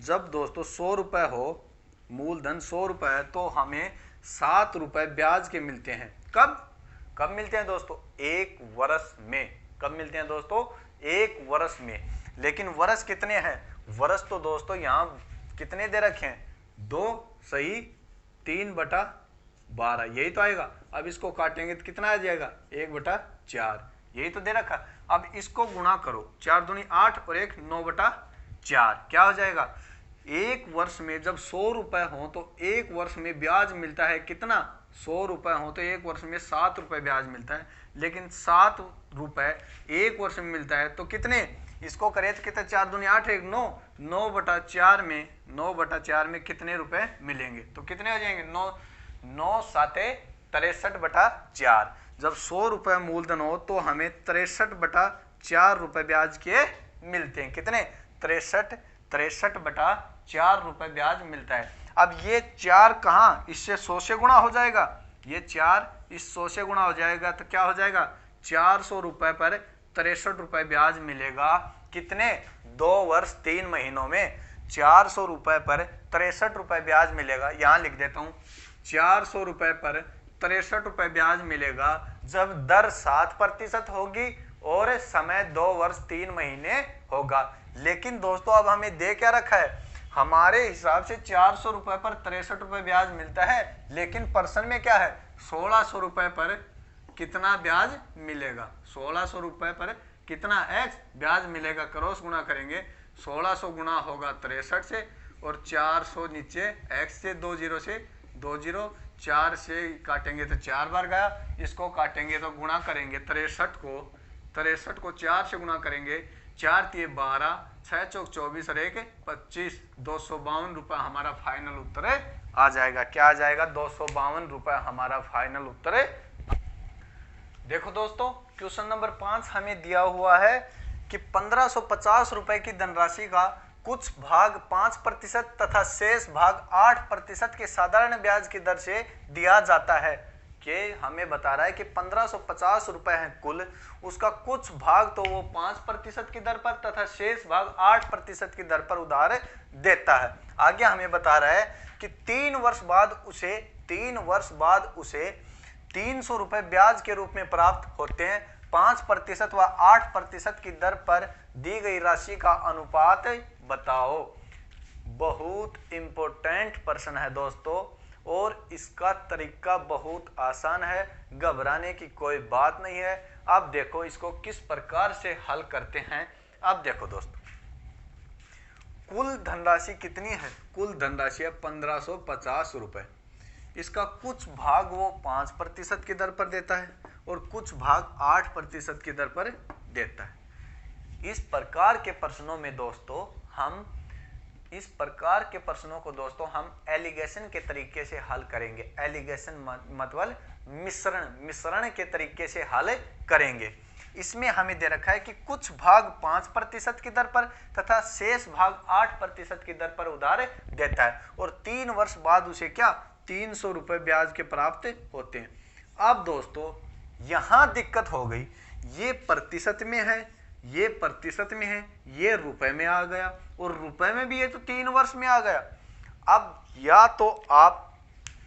जब दोस्तों 100 रुपए हो, मूलधन 100 रुपए है तो हमें 7 रुपए ब्याज के मिलते हैं। कब मिलते हैं दोस्तों, 1 वर्ष में। कब मिलते हैं दोस्तों, 1 वर्ष में। लेकिन वर्ष कितने हैं, वर्ष तो दोस्तों यहाँ कितने दे रखे हैं, 2 सही 3/12, यही तो आएगा। अब इसको काटेंगे तो कितना आ जाएगा 1/4, यही तो दे रखा। अब इसको गुणा करो, 4 दूनी 8 और 1 9/4, क्या हो जाएगा, 1 वर्ष में जब 100 रुपए हो तो 1 वर्ष में ब्याज मिलता है कितना, 100 रुपए हो तो 1 वर्ष में 7 रुपए ब्याज मिलता है। लेकिन 7 रुपए 1 वर्ष में मिलता है तो कितने, इसको करें तो कितने, 4 दूनी 8 1 9, 9/4 में कितने रुपए मिलेंगे, तो कितने हो जाएंगे 9 7 63/4। जब 100 रुपए मूलधन हो तो हमें 63/4 रुपए ब्याज के मिलते हैं। कितने, 63/4 रुपए ब्याज मिलता है। अब ये 4 कहाँ, इससे 100 से गुणा हो जाएगा, ये 4 इस 100 से गुणा हो जाएगा तो क्या हो जाएगा 400 रुपए पर 63 रुपए ब्याज मिलेगा। कितने, 2 वर्ष 3 महीनों में 400 रुपए पर 63 रुपए ब्याज मिलेगा। यहाँ लिख देता हूँ, 400 रुपए पर 63 रुपए ब्याज मिलेगा जब दर 7% होगी और समय 2 वर्ष 3 महीने होगा। लेकिन दोस्तों अब हमें दे क्या रखा है, हमारे हिसाब से 400 रुपए पर 63 रुपए ब्याज मिलता है, लेकिन प्रश्न में क्या है 1600 रुपए पर कितना ब्याज मिलेगा, 1600 रुपए पर कितना x ब्याज मिलेगा। क्रॉस गुणा करेंगे, 1600 गुणा होगा 63 से और 400 नीचे x से 2 0 से 2 0, 4 से काटेंगे तो 4 बार गया, इसको काटेंगे तो गुणा करेंगे 63 को 4 से गुणा करेंगे, 4 तिये 12, 6 चौक 24 और 1 25, 252 रुपये हमारा फाइनल उत्तर आ जाएगा। क्या आ जाएगा? 252 रुपये हमारा फाइनल उत्तर। देखो दोस्तों, क्वेश्चन नंबर 5 हमें दिया हुआ है कि 1550 रुपए की धनराशि का कुछ भाग 5% तथा शेष भाग 8% के साधारण ब्याज की दर से दिया जाता है। कि हमें बता रहा है कि 1550 रुपए है कुल, उसका कुछ भाग तो वो 5% की दर पर तथा शेष भाग 8% की दर पर उधार देता है। आगे हमें बता रहा है कि 3 वर्ष बाद उसे 300 रुपए ब्याज के रूप में प्राप्त होते हैं। 5% व 8% की दर पर दी गई राशि का अनुपात बताओ। बहुत इंपॉर्टेंट प्रश्न है दोस्तों, और इसका तरीका बहुत आसान है, घबराने की कोई बात नहीं है। अब देखो इसको किस प्रकार से हल करते हैं। अब देखो दोस्तों, कुल धनराशि कितनी है? कुल धनराशि है 1550 रुपए। इसका कुछ भाग वो 5% की दर पर देता है और कुछ भाग 8% की दर पर देता है। इस प्रकार के प्रश्नों में दोस्तों हम एलिगेशन के तरीके से हल करेंगे। एलिगेशन मतलब मिश्रण के तरीके से हल करेंगे। इसमें हमें दे रखा है कि कुछ भाग 5% की दर पर तथा शेष भाग 8% की दर पर उधार देता है और 3 वर्ष बाद उसे क्या 300 रुपए ब्याज के प्राप्त होते हैं। अब दोस्तों यहां दिक्कत हो गई, ये प्रतिशत में है, ये प्रतिशत में है, ये रुपए में आ गया और रुपए में भी ये तो 3 वर्ष में आ गया। अब या तो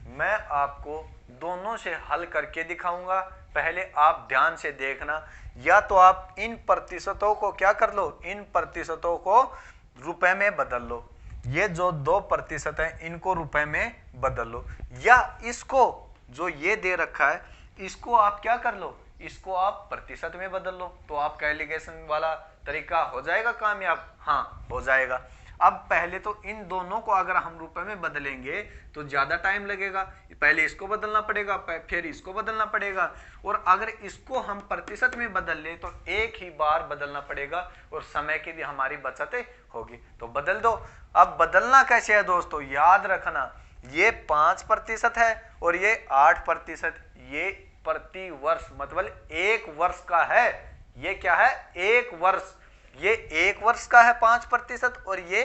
मैं आपको दोनों से हल करके दिखाऊंगा, पहले आप ध्यान से देखना। या तो आप इन प्रतिशतों को क्या कर लो, इन प्रतिशतों को रुपए में बदल लो, ये जो 2% है इनको रुपए में बदल लो, या इसको जो ये दे रखा है इसको आप क्या कर लो, इसको आप प्रतिशत में बदल लो, तो आपका एलिगेशन वाला तरीका हो जाएगा कामयाब। हाँ, हो जाएगा। अब पहले तो इन दोनों को अगर हम रुपए में बदलेंगे तो ज्यादा टाइम लगेगा, पहले इसको बदलना पड़ेगा फिर इसको बदलना पड़ेगा, और अगर इसको हम प्रतिशत में बदल ले तो एक ही बार बदलना पड़ेगा और समय की भी हमारी बचत होगी। तो बदल दो। अब बदलना कैसे है दोस्तों, याद रखना, ये 5% है और ये 8%, ये प्रति वर्ष मतलब 1 वर्ष का है। ये क्या है, 1 वर्ष, ये 1 वर्ष का है 5% और ये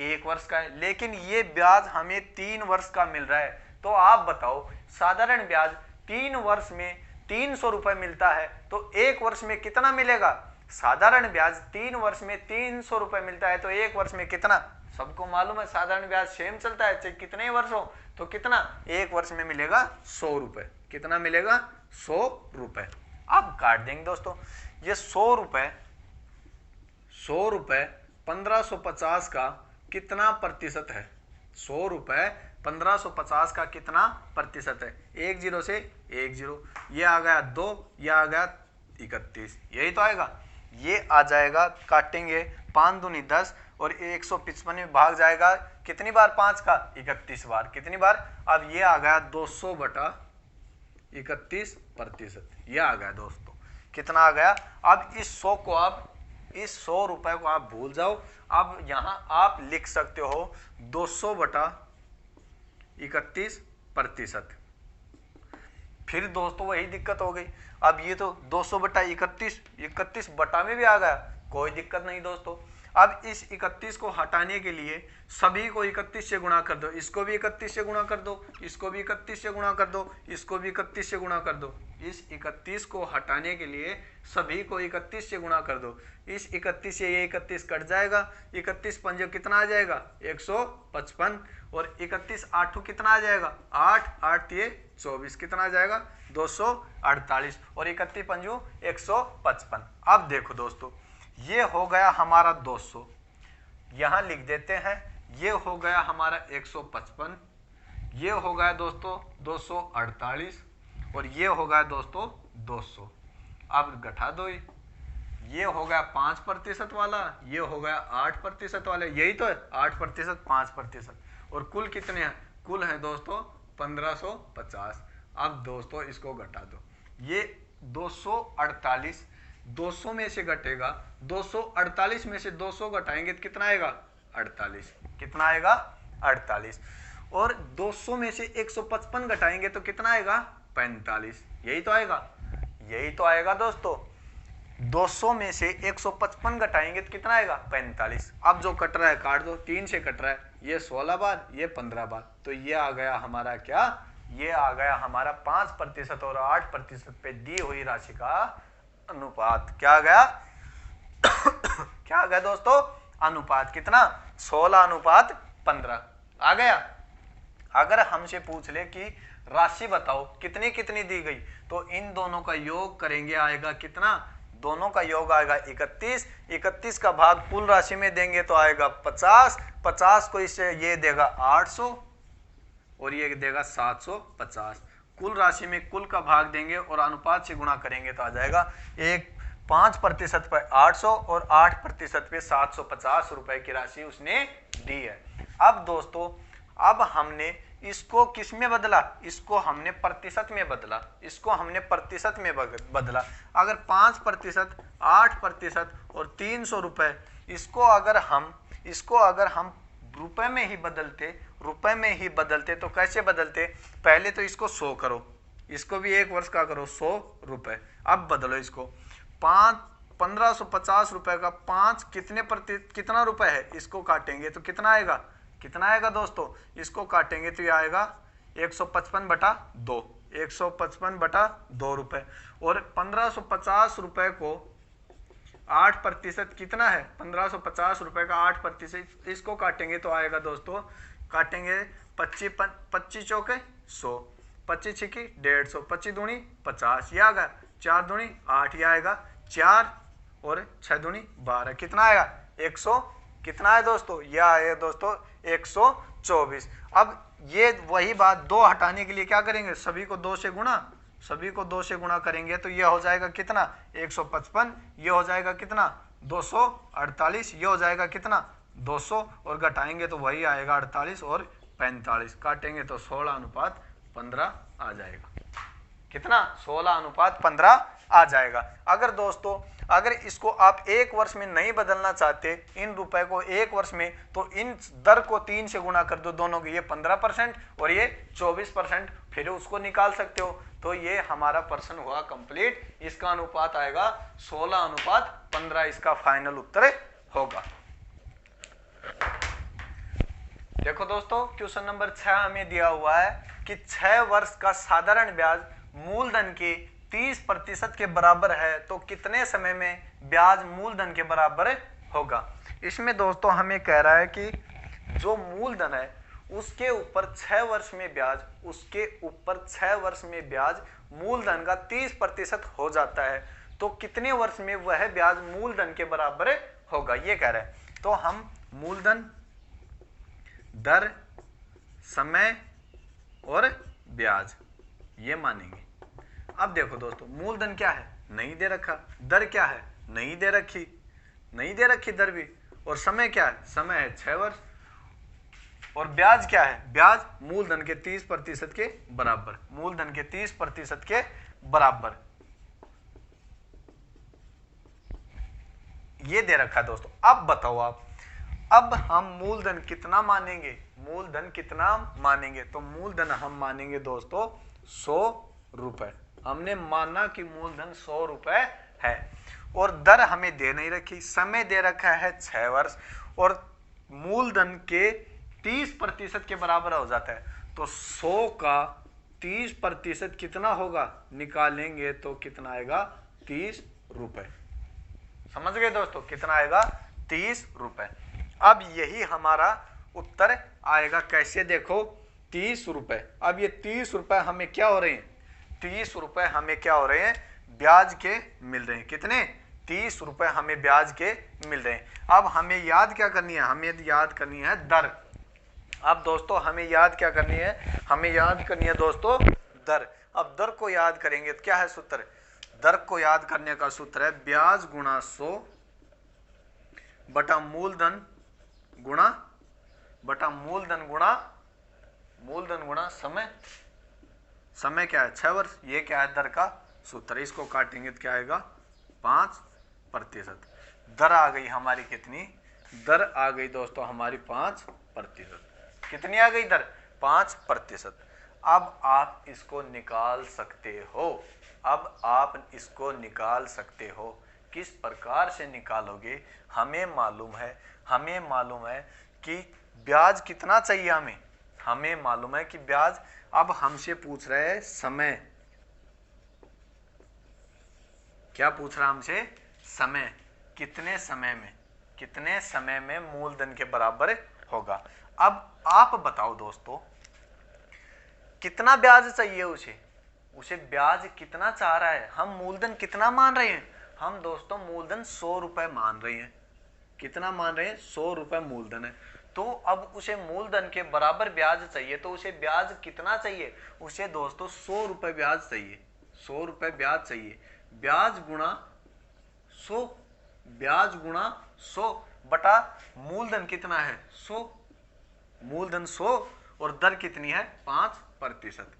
1 वर्ष का है, लेकिन ये ब्याज हमें 3 वर्ष का मिल रहा है। तो आप बताओ, साधारण ब्याज 3 वर्ष में 300 रुपए मिलता है तो 1 वर्ष में कितना मिलेगा? साधारण ब्याज 3 वर्ष में 300 रुपए मिलता है तो 1 वर्ष में कितना? सबको मालूम है साधारण ब्याज सेम चलता है चाहे कितने वर्ष हो, तो कितना 1 वर्ष में मिलेगा 100 रुपए। कितना मिलेगा? 100 रुपए। अब काट देंगे दोस्तों, ये 100 रुपए 1550 का कितना प्रतिशत है? 100 रुपए 1550 का कितना प्रतिशत है? 1 0 से 1 0, ये आ गया 2, ये आ गया 31, यही तो आएगा। ये आ जाएगा, काटेंगे 5 दूनी 10 और 155 में भाग जाएगा कितनी बार? 5 का 31 बार। कितनी बार? अब ये आ गया 200/31%, ये आ गया दोस्तों। कितना आ गया? अब इस 100 रुपए को आप भूल जाओ। अब यहां आप लिख सकते हो 200/31%। फिर दोस्तों वही दिक्कत हो गई, अब ये तो 200/31, 31 बटा में भी आ गया, कोई दिक्कत नहीं दोस्तों। अब इस 31 को हटाने के लिए सभी को 31 से गुणा कर दो, इसको भी 31 से गुणा कर दो, इसको भी 31 से गुणा कर दो, इसको भी 31 से गुणा कर दो। इस 31 को हटाने के लिए सभी को 31 से गुणा कर दो। इस 31 से ये 31 कट जाएगा, 31 पंजे कितना आ जाएगा? 155, और 31 आठों कितना आ जाएगा? 8 8 ये 24, कितना आ जाएगा? 248, और 31 पंजू 155। अब देखो दोस्तों, ये हो गया हमारा 200, यहां लिख देते हैं। ये हो गया हमारा 155, ये हो गया दोस्तों 248, और ये हो गया दोस्तों 200। अब घटा दो, ये हो गया 5% वाला, ये हो गया 8% वाला, यही तो है 8% 5%, और कुल कितने हैं? कुल है दोस्तों 1550। अब दोस्तों इसको घटा दो, ये 248, 200 में से घटेगा, 248 में से 200 घटाएंगे तो कितना आएगा 48, कितना आएगा 48, और 200 में से 155 घटाएंगे तो कितना आएगा 45, यही तो आएगा, यही तो आएगा दोस्तों। 200 में से 155 घटाएंगे तो कितना आएगा 45। अब जो कट रहा है काट दो, 3 से कट रहा है, ये 16 बार, ये 15 बार, तो ये आ गया हमारा क्या, ये आ गया हमारा 5% और 8% पे दी हुई राशि का अनुपात। क्या आ गया क्या आ गया दोस्तों, अनुपात कितना, 16:15 आ गया। अगर हमसे पूछ ले कि राशि बताओ कितनी कितनी दी गई, तो इन दोनों का योग करेंगे, आएगा कितना, दोनों का योग आएगा 31, 31 का भाग कुल राशि में देंगे तो आएगा 50, 50 को इससे ये देगा 800 और ये देगा 750। कुल राशि में कुल का भाग देंगे और अनुपात से गुणा करेंगे तो आ जाएगा 5% पे 800 और 8% पे 750 रुपए की राशि उसने दी है। अब दोस्तों, अब हमने इसको किस में बदला, इसको हमने प्रतिशत में बदला, इसको हमने प्रतिशत में बदला। अगर 5%, 8% और 300 रुपए, इसको अगर हम रुपए में ही बदलते, तो कैसे बदलते, पहले तो इसको 100 करो, इसको भी 1 वर्ष का करो 100 रुपए। अब बदलो इसको 1550 रुपए का 5 कितना रुपए है, इसको काटेंगे तो कितना आएगा दोस्तों, इसको काटेंगे तो ये आएगा 155/2, 155/2 रुपए। और 1550 रुपए को 8% कितना है, 1550 रुपए का 8%, इसको काटेंगे तो आएगा दोस्तों, काटेंगे 25 चौके 100, 25 छिकी 150, 25 दूनी 50, ये आ गया 4 दूनी 8, ये आएगा 4 और 6 दूनी 12, कितना आएगा 100, कितना है दोस्तों, यह आएगा दोस्तों 124। अब ये वही बात, 2 हटाने के लिए क्या करेंगे, सभी को 2 से गुणा करेंगे तो ये हो जाएगा कितना 155, ये हो जाएगा कितना 248, ये हो जाएगा कितना 200, और घटाएंगे तो वही आएगा 48 और 45, काटेंगे तो 16:15 आ जाएगा, कितना 16:15 आ जाएगा। अगर दोस्तों, अगर इसको आप 1 वर्ष में नहीं बदलना चाहते इन रुपए को 1 वर्ष में, तो इन दर को 3 से गुणा कर दो दोनों के, ये 15% और ये 24%, फिर उसको निकाल सकते हो। तो ये हमारा प्रश्न हुआ कंप्लीट, इसका अनुपात आएगा 16:15, इसका फाइनल उत्तर होगा। देखो दोस्तों, क्वेश्चन नंबर 6 हमें दिया हुआ है कि 6 वर्ष का साधारण ब्याज मूलधन के 30% के बराबर है, तो कितने समय में ब्याज मूलधन के बराबर होगा। इसमें दोस्तों हमें कह रहा है कि जो मूलधन है उसके ऊपर 6 वर्ष में ब्याज, उसके ऊपर 6 वर्ष में ब्याज मूलधन का 30% हो जाता है, तो कितने वर्ष में वह ब्याज मूलधन के बराबर होगा, ये कह रहा है। तो हम मूलधन, दर, समय और ब्याज ये मानेंगे। अब देखो दोस्तों, मूलधन क्या है, नहीं दे रखा, दर क्या है, नहीं दे रखी दर भी, और समय क्या है, समय है 6 वर्ष, और ब्याज क्या है, ब्याज मूलधन के 30% के बराबर, मूलधन के 30% के बराबर ये दे रखा है दोस्तों। अब बताओ आप, अब हम मूलधन कितना मानेंगे, तो मूलधन हम मानेंगे दोस्तों 100 रुपए। हमने माना कि मूलधन 100 रुपए है, और दर हमें दे नहीं रखी, समय दे रखा है 6 वर्ष, और मूलधन के 30% के बराबर हो जाता है, तो 100 का 30% कितना होगा, निकालेंगे तो कितना आएगा 30 रुपए। समझ गए दोस्तों, कितना आएगा 30 रुपए। अब यही हमारा उत्तर आएगा, कैसे देखो 30 रुपए। अब ये 30 रुपए हमें क्या हो रहे हैं, 30 रुपए हमें क्या हो रहे हैं, ब्याज के मिल रहे हैं, कितने 30 रुपए हमें ब्याज के मिल रहे हैं। अब हमें याद क्या करनी है, हमें याद करनी है दर। अब दोस्तों हमें याद क्या करनी है, हमें याद करनी है दोस्तों दर। अब दर को याद करेंगे तो क्या है सूत्र, दर को याद करने का सूत्र है ब्याज गुणा 100 बटा मूलधन गुणा मूलधन गुणा समय, समय क्या है 6 वर्ष, ये क्या है दर का सूत्र, इसको काटेंगे तो क्या आएगा 5%। दर आ गई हमारी कितनी, दर आ गई दोस्तों हमारी 5%। कितनी आ गई दर 5%। अब आप इसको निकाल सकते हो, अब आप इसको निकाल सकते हो। किस प्रकार से निकालोगे, हमें मालूम है कि ब्याज कितना चाहिए हमें मालूम है कि ब्याज, अब हमसे पूछ रहे हैं समय, क्या पूछ रहा हमसे, समय, कितने समय में मूलधन के बराबर होगा। अब आप बताओ दोस्तों कितना ब्याज चाहिए उसे ब्याज कितना चाह रहा है, हम मूलधन कितना मान रहे हैं, हम दोस्तों मूलधन 100 रुपए मान रहे हैं। कितना मान रहे हैं 100 रुपए मूलधन है। तो अब उसे मूलधन के बराबर ब्याज चाहिए, तो उसे ब्याज कितना चाहिए, उसे दोस्तों 100 रुपए ब्याज चाहिए, 100 रुपए ब्याज चाहिए। ब्याज गुणा 100, ब्याज गुणा 100 बटा मूलधन कितना है 100, मूलधन 100 और दर कितनी है 5%।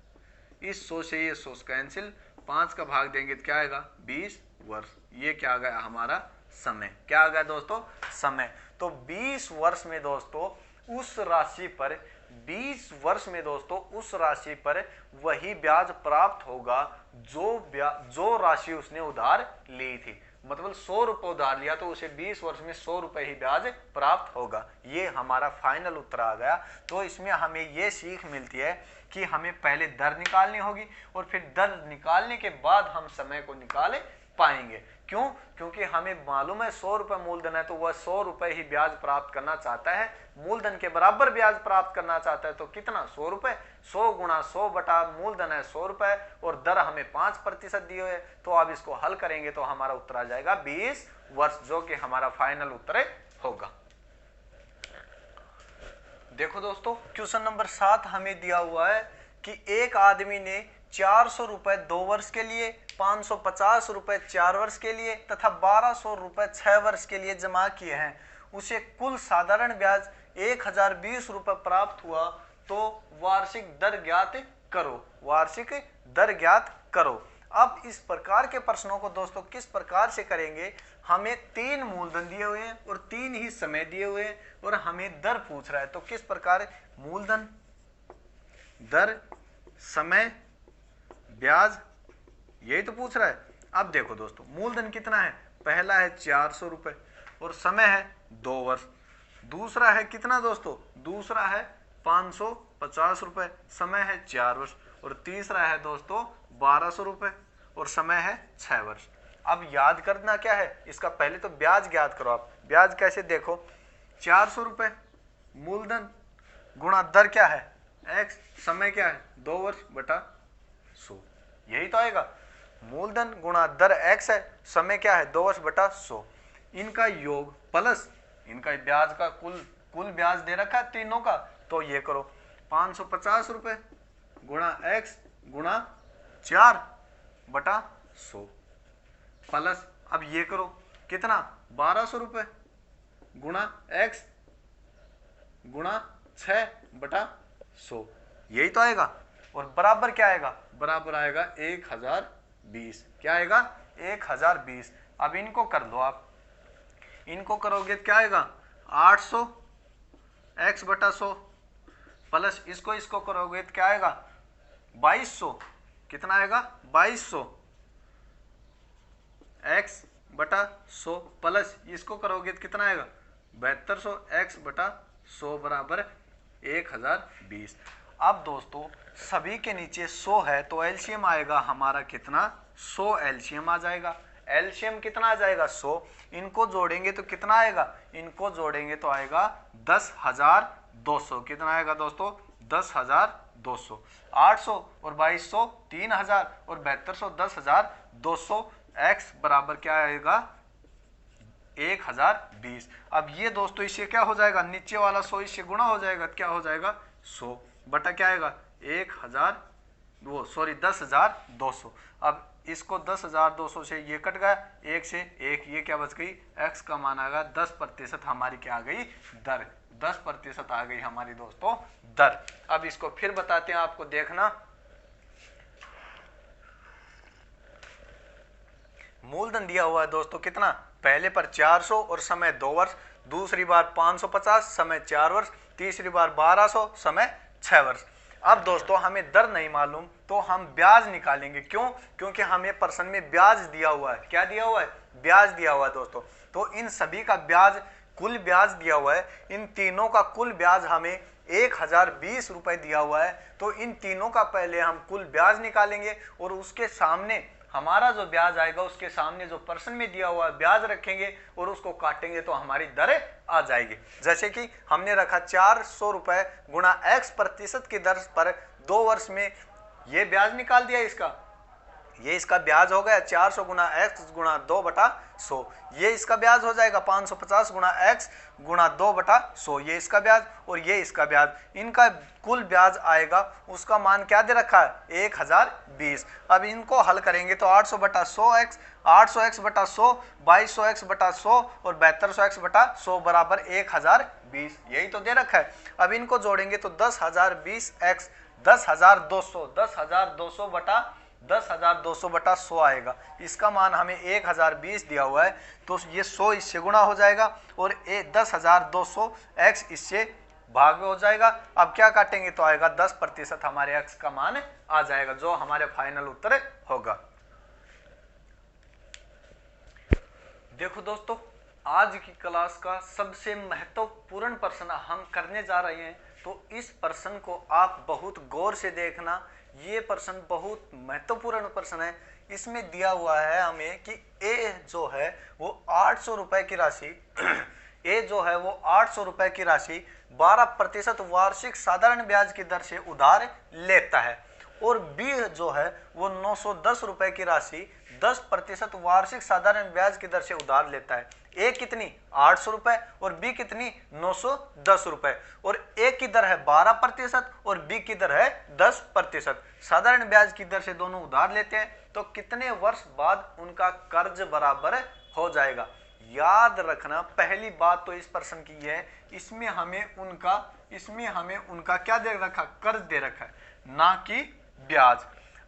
इस 100 से ये 100 कैंसिल, 5 का भाग देंगे तो क्या आएगा 20 वर्ष। ये क्या आ गया हमारा समय, क्या आ गया दोस्तों समय। तो 20 वर्ष में दोस्तों उस राशि पर, 20 वर्ष में दोस्तों उस राशि पर वही ब्याज प्राप्त होगा जो राशि उसने उधार ली थी। मतलब 100 रुपए उधार लिया तो उसे 20 वर्ष में 100 रुपए ही ब्याज प्राप्त होगा। ये हमारा फाइनल उत्तर आ गया। तो इसमें हमें ये सीख मिलती है कि हमें पहले दर निकालनी होगी और फिर दर निकालने के बाद हम समय को निकाल पाएंगे। क्यों, क्योंकि हमें मालूम है 100 रुपए मूलधन है तो वह 100 रुपए ही ब्याज प्राप्त करना चाहता है, मूलधन के बराबर ब्याज प्राप्त करना चाहता है। तो कितना 100 रुपए, 100 गुणा 100 बटा मूलधन है 100 रुपए और दर हमें 5% दिए हुए। तो अब इसको हल करेंगे तो हमारा उत्तर आ जाएगा 20 वर्ष, जो कि हमारा फाइनल उत्तर होगा। देखो दोस्तों क्वेश्चन नंबर 7 हमें दिया हुआ है कि एक आदमी ने 400 रुपए 2 वर्ष के लिए, 550 रुपए 4 वर्ष के लिए तथा 1200 रुपए 6 वर्ष के लिए जमा किए हैं। उसे कुल साधारण ब्याज 1020 रुपए प्राप्त हुआ। तो वार्षिक दर ज्ञात करो, वार्षिक दर ज्ञात करो। अब इस प्रकार के प्रश्नों को दोस्तों किस प्रकार से करेंगे, हमें 3 मूलधन दिए हुए हैं और 3 ही समय दिए हुए हैं और हमें दर पूछ रहा है। तो किस प्रकार, मूलधन, दर, समय, ब्याज, यही तो पूछ रहा है। अब देखो दोस्तों मूलधन कितना है, पहला है 400 रुपए और समय है 2 वर्ष। दूसरा है कितना दोस्तों, दूसरा है 550 रुपए, समय है 4 वर्ष। और तीसरा है दोस्तों 1200 रुपए और समय है 6 वर्ष। अब याद करना क्या है इसका, पहले तो ब्याज ज्ञात करो। आप ब्याज कैसे देखो, 400 रुपए मूलधन गुणा दर क्या है x, समय क्या है 2 वर्ष बटा 100, यही तो आएगा। मूलधन गुणा दर x है, समय क्या है 2 वर्ष बटा 100, इनका योग प्लस इनका ब्याज का कुल ब्याज दे रखा है तीनों का। तो ये करो 550 रुपए गुणा x गुणा 4 बटा 100 प्लस, अब ये करो कितना 1200 रुपए गुणा x गुणा 6 बटा 100, यही तो आएगा। और बराबर क्या आएगा, बराबर आएगा 1020। क्या आएगा 1020। अब इनको कर लो, आप इनको करोगे तो क्या आएगा 800 x बटा 100 प्लस इसको करोगे तो क्या आएगा 2200। कितना आएगा 2200 x बटा 100 प्लस इसको करोगे तो कितना आएगा 7200 x बटा 100 बराबर 1020। अब दोस्तों सभी के नीचे 100 है तो एलसीएम आएगा हमारा कितना 100 एलसीएम आ जाएगा। एलसीएम कितना आ जाएगा 100, इनको जोड़ेंगे तो कितना आएगा, इनको जोड़ेंगे तो आएगा 10,200। कितना आएगा दोस्तों 10,200। 800 और 2200 3000 और 7200 10,200। x बराबर क्या आएगा 1020। अब ये दोस्तों इससे क्या हो जाएगा, नीचे वाला 100 इससे गुणा हो जाएगा, क्या हो जाएगा 100 बटा क्या आएगा 10,200। अब इसको 10,200 से ये कट गया, एक से एक ये क्या बच गई x का मान आएगा 10%। हमारी क्या आ गई दर, 10% आ गई हमारी दोस्तों दर। अब इसको फिर बताते हैं आपको, देखना। मूलधन दिया हुआ है दोस्तों कितना, पहले पर 400 और समय 2 वर्ष, दूसरी बार 550 समय 4 वर्ष, तीसरी बार 1200 समय 6 वर्ष। अब दोस्तों हमें दर नहीं मालूम तो हम ब्याज निकालेंगे। क्यों? क्योंकि हमें प्रश्न में ब्याज दिया हुआ है। क्या दिया हुआ है? ब्याज दिया हुआ है दोस्तों। तो इन सभी का ब्याज, कुल ब्याज दिया हुआ है, इन तीनों का कुल ब्याज हमें 1020 रुपए दिया हुआ है। तो इन तीनों का पहले हम कुल ब्याज निकालेंगे और उसके सामने हमारा जो ब्याज आएगा उसके सामने जो प्रश्न में दिया हुआ ब्याज रखेंगे और उसको काटेंगे तो हमारी दर आ जाएगी। जैसे कि हमने रखा 400 रुपए गुणा x% की दर पर 2 वर्ष में, ये ब्याज निकाल दिया इसका, ये इसका ब्याज हो गया 400 गुणा x गुणा 2/100, ये इसका ब्याज हो जाएगा 550 गुणा x गुणा 2/100, ये इसका ब्याज और ये इसका ब्याज, इनका कुल ब्याज आएगा, उसका मान क्या दे रखा है 1020। अब इनको हल करेंगे तो 800/100x, 800x/100, 2200x/100 और 7200x/100 बराबर 1020, यही तो दे रखा है। अब इनको जोड़ेंगे तो 10,020x 10,200, 10,200/100 आएगा। इसका मान हमें 1020 दिया हुआ है तो ये 100 इससे गुणा हो जाएगा और 10,200x इससे भाग हो जाएगा। अब क्या काटेंगे तो आएगा 10% हमारे x का मान आ जाएगा, जो हमारे फाइनल उत्तर होगा। देखो दोस्तों, आज की क्लास का सबसे महत्वपूर्ण प्रश्न हम करने जा रहे हैं, तो इस प्रश्न को आप बहुत गौर से देखना। ये प्रश्न बहुत महत्वपूर्ण प्रश्न है। इसमें दिया हुआ है हमें कि ए जो है वो 800 रुपए की राशि ए जो है वो 800 रुपए की राशि 12% वार्षिक साधारण ब्याज की दर से उधार लेता है, और बी जो है वो 910 रुपए की राशि 10% वार्षिक साधारण ब्याज की दर से उधार लेता है। ए कितनी 800 रुपए और बी कितनी 910 रुपए, और ए की दर है 12% और बी की दर है 10%। साधारण ब्याज की दर से दोनों उधार लेते हैं, तो कितने वर्ष बाद उनका कर्ज बराबर हो जाएगा। याद रखना, पहली बात तो इस प्रश्न की है, इसमें हमें उनका क्या दे रखा, कर्ज दे रखा है, ना कि ब्याज।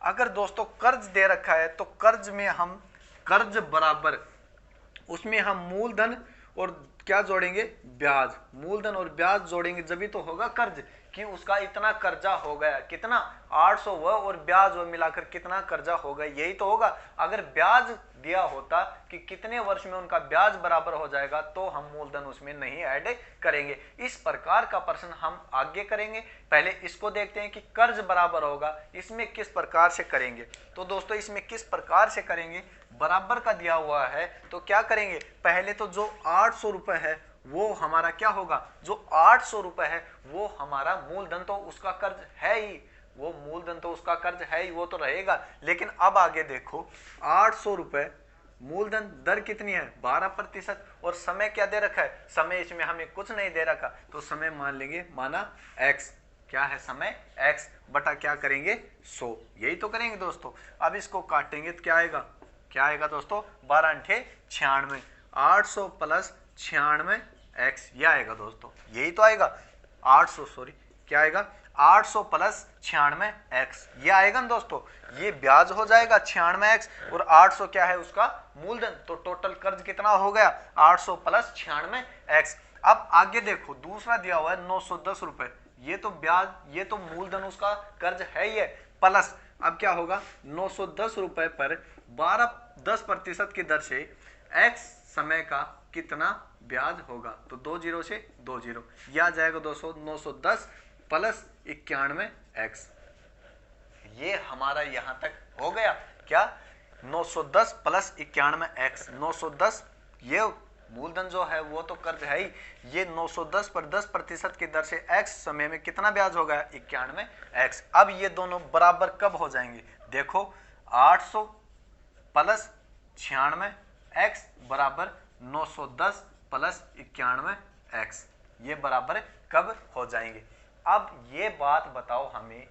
अगर दोस्तों कर्ज दे रखा है तो कर्ज में हम कर्ज बराबर, उसमें हम मूलधन और क्या जोड़ेंगे, ब्याज। मूलधन और ब्याज जोड़ेंगे जब भी तो होगा कर्ज, कि उसका इतना कर्जा हो गया, कितना 800 वह और ब्याज वह मिलाकर कितना कर्जा हो गया, यही तो होगा। अगर ब्याज दिया होता कि कितने वर्ष में उनका ब्याज बराबर हो जाएगा तो हम मूलधन उसमें नहीं ऐड करेंगे। इस प्रकार का प्रश्न हम आगे करेंगे। पहले इसको देखते हैं कि कर्ज बराबर होगा, इसमें किस प्रकार से करेंगे। तो दोस्तों इसमें किस प्रकार से करेंगे, बराबर का दिया हुआ है तो क्या करेंगे, पहले तो जो 800 रुपए है वो हमारा क्या होगा, जो 800 रुपए है वो हमारा मूलधन तो उसका कर्ज है ही, वो मूलधन तो उसका कर्ज है ही, वो तो रहेगा। लेकिन अब आगे देखो, 800 रुपए मूलधन, दर कितनी है 12%, और समय क्या दे रखा है, समय इसमें हमें कुछ नहीं दे रखा, तो समय मान लेंगे, माना x, क्या है समय x बटा क्या करेंगे 100, यही तो करेंगे दोस्तों। अब इसको काटेंगे तो क्या आएगा, क्या आएगा दोस्तों, 12×8 = 96, 800 प्लस 96 x, ये आएगा दोस्तों, यही तो आएगा 800, सॉरी क्या आएगा 800 प्लस 96 x, ये आएगा ना दोस्तों। ये ब्याज हो जाएगा 96 x और 800 क्या है उसका मूलधन, तो टोटल कर्ज कितना हो गया 800 प्लस 96 x। अब आगे देखो, दूसरा दिया हुआ है 910 रुपए, ये तो ब्याज, ये तो मूलधन उसका कर्ज है ही है, प्लस अब क्या होगा 910 रुपए पर 10% की दर से x समय का कितना ब्याज होगा, तो 2 0 से 2 0, यह आ जाएगा दोस्तों 910 प्लस 91 x। ये हमारा यहां तक हो गया, क्या 910 प्लस 91 x, 910 ये मूलधन जो है वो तो कर्ज है ही, ये 910 पर 10% की दर से x समय में कितना ब्याज होगा 91 x। अब ये दोनों बराबर कब हो जाएंगे, देखो 800 प्लस 96 x बराबर 910 प्लस 91 x, ये बराबर कब हो जाएंगे। अब ये बात बताओ हमें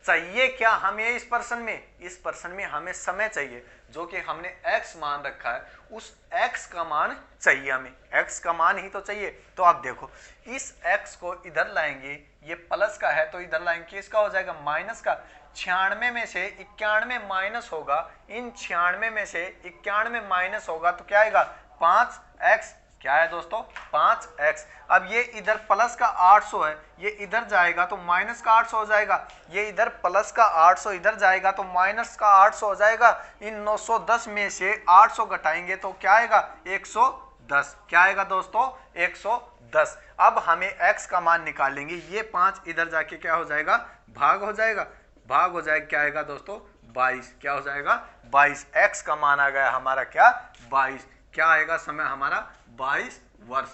चाहिए क्या हमें इस पर्सन में हमें समय चाहिए, जो कि हमने x मान रखा है, उस x का मान चाहिए हमें, x का मान ही तो चाहिए। तो आप देखो इस x को इधर लाएंगे, ये प्लस का है तो इधर लाएंगे, इसका हो जाएगा माइनस का। 96 में से 91 माइनस होगा, इन 96 में से 91 माइनस होगा तो क्या आएगा 5x। क्या है दोस्तों 5x। अब ये इधर प्लस का 800 है, ये इधर जाएगा तो माइनस का 800 हो जाएगा, ये इधर प्लस का 800 इधर जाएगा तो माइनस का 800 हो जाएगा। इन 910 में से 800 घटाएंगे तो क्या आएगा 110। क्या आएगा दोस्तों 110। अब हमें x का मान निकालेंगे, ये 5 इधर जाके क्या हो जाएगा भाग हो जाएगा, भाग हो जाएगा, क्या आएगा दोस्तों 22। क्या हो जाएगा 22। x का मान आ गया हमारा क्या 22। क्या आएगा समय हमारा 22 वर्ष।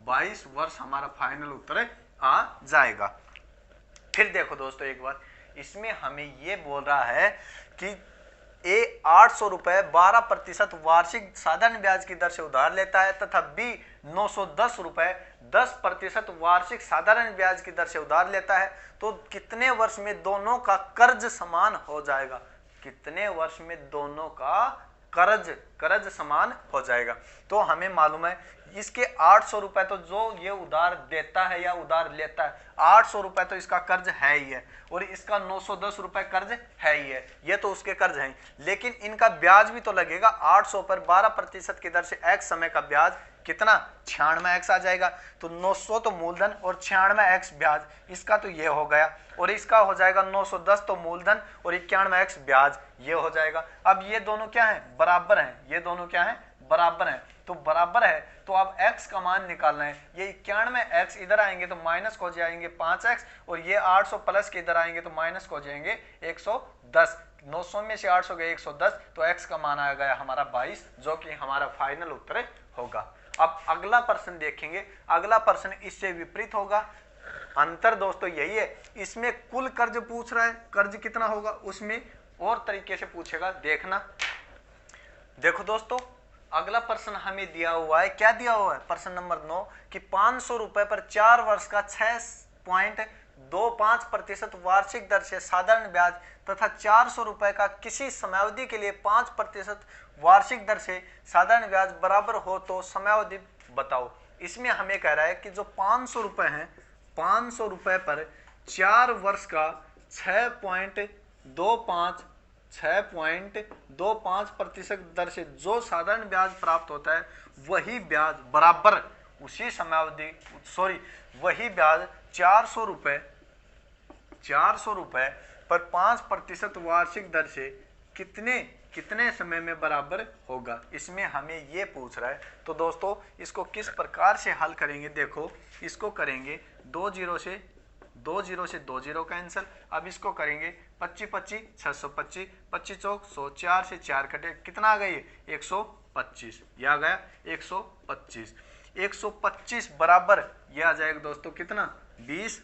22 वर्ष हमारा फाइनल उत्तर आ जाएगा। फिर देखो दोस्तों एक बार इसमें हमें ये बोल रहा है कि ए 800 रुपए 12% वार्षिक साधारण ब्याज की दर से उधार लेता है तथा बी 910 रुपए 10% वार्षिक साधारण ब्याज की दर से उधार लेता है, तो कितने वर्ष में दोनों का कर्ज समान हो जाएगा। कितने वर्ष में दोनों का कर्ज समान हो जाएगा। तो हमें मालूम है इसके 800 रुपए तो जो ये उधार देता है या उधार लेता है, 800 रुपए तो इसका कर्ज है ही है, और इसका 910 रुपए कर्ज है ही है, ये तो उसके कर्ज हैं। लेकिन इनका ब्याज भी तो लगेगा 800 पर 12% की दर से x समय का ब्याज कितना 96x आ जाएगा। तो 900 तो मूलधन और 96x ब्याज, इसका तो ये हो गया, और इसका हो जाएगा 910 तो मूलधन और 91x ब्याज, ये हो जाएगा। अब ये दोनों क्या है बराबर हैं, ये दोनों क्या है बराबर हैं, तो बराबर है तो अब x का मान निकालना है। ये 91x इधर आएंगे तो माइनस को जाएंगे 5x, और ये 800 प्लस के इधर आएंगे तो माइनस को जाएंगे 110। 900 में से 800 गए 110, तो x का मान आ गया हमारा 22, जो कि हमारा फाइनल उत्तर होगा। अब अगला प्रश्न देखेंगे, अगला प्रश्न इससे विपरीत होगा। अंतर दोस्तों यही है, इसमें कुल कर्ज पूछ रहा है, कर्ज कितना होगा, उसमें और तरीके से पूछेगा, देखना। देखो दोस्तों अगला प्रश्न हमें दिया हुआ है, क्या दिया हुआ है प्रश्न नंबर 9 कि 500 रुपए पर 4 वर्ष का 6.25% वार्षिक दर से साधारण ब्याज तथा 400 रुपए का किसी समयावधि के लिए 5% वार्षिक दर से साधारण ब्याज बराबर हो तो समयावधि बताओ। इसमें हमें कह रहा है कि जो 500 रुपए हैं, 500 रुपए पर 4 वर्ष का 6.25% दर से जो साधारण ब्याज प्राप्त होता है, वही ब्याज बराबर उसी समयावधि वही ब्याज 400 रुपए पर 5% वार्षिक दर से कितने समय में बराबर होगा। इसमें हमें ये पूछ रहा है। तो दोस्तों इसको किस प्रकार से हल करेंगे, देखो इसको करेंगे 2 जीरो से 2 जीरो कैंसिल। अब इसको करेंगे 25 25 625, 25 चौक 100, 4 से 4 कटे, कितना आ गया ये 125, ये आ गया 125। 125 बराबर ये आ जाएगा दोस्तों कितना 20x,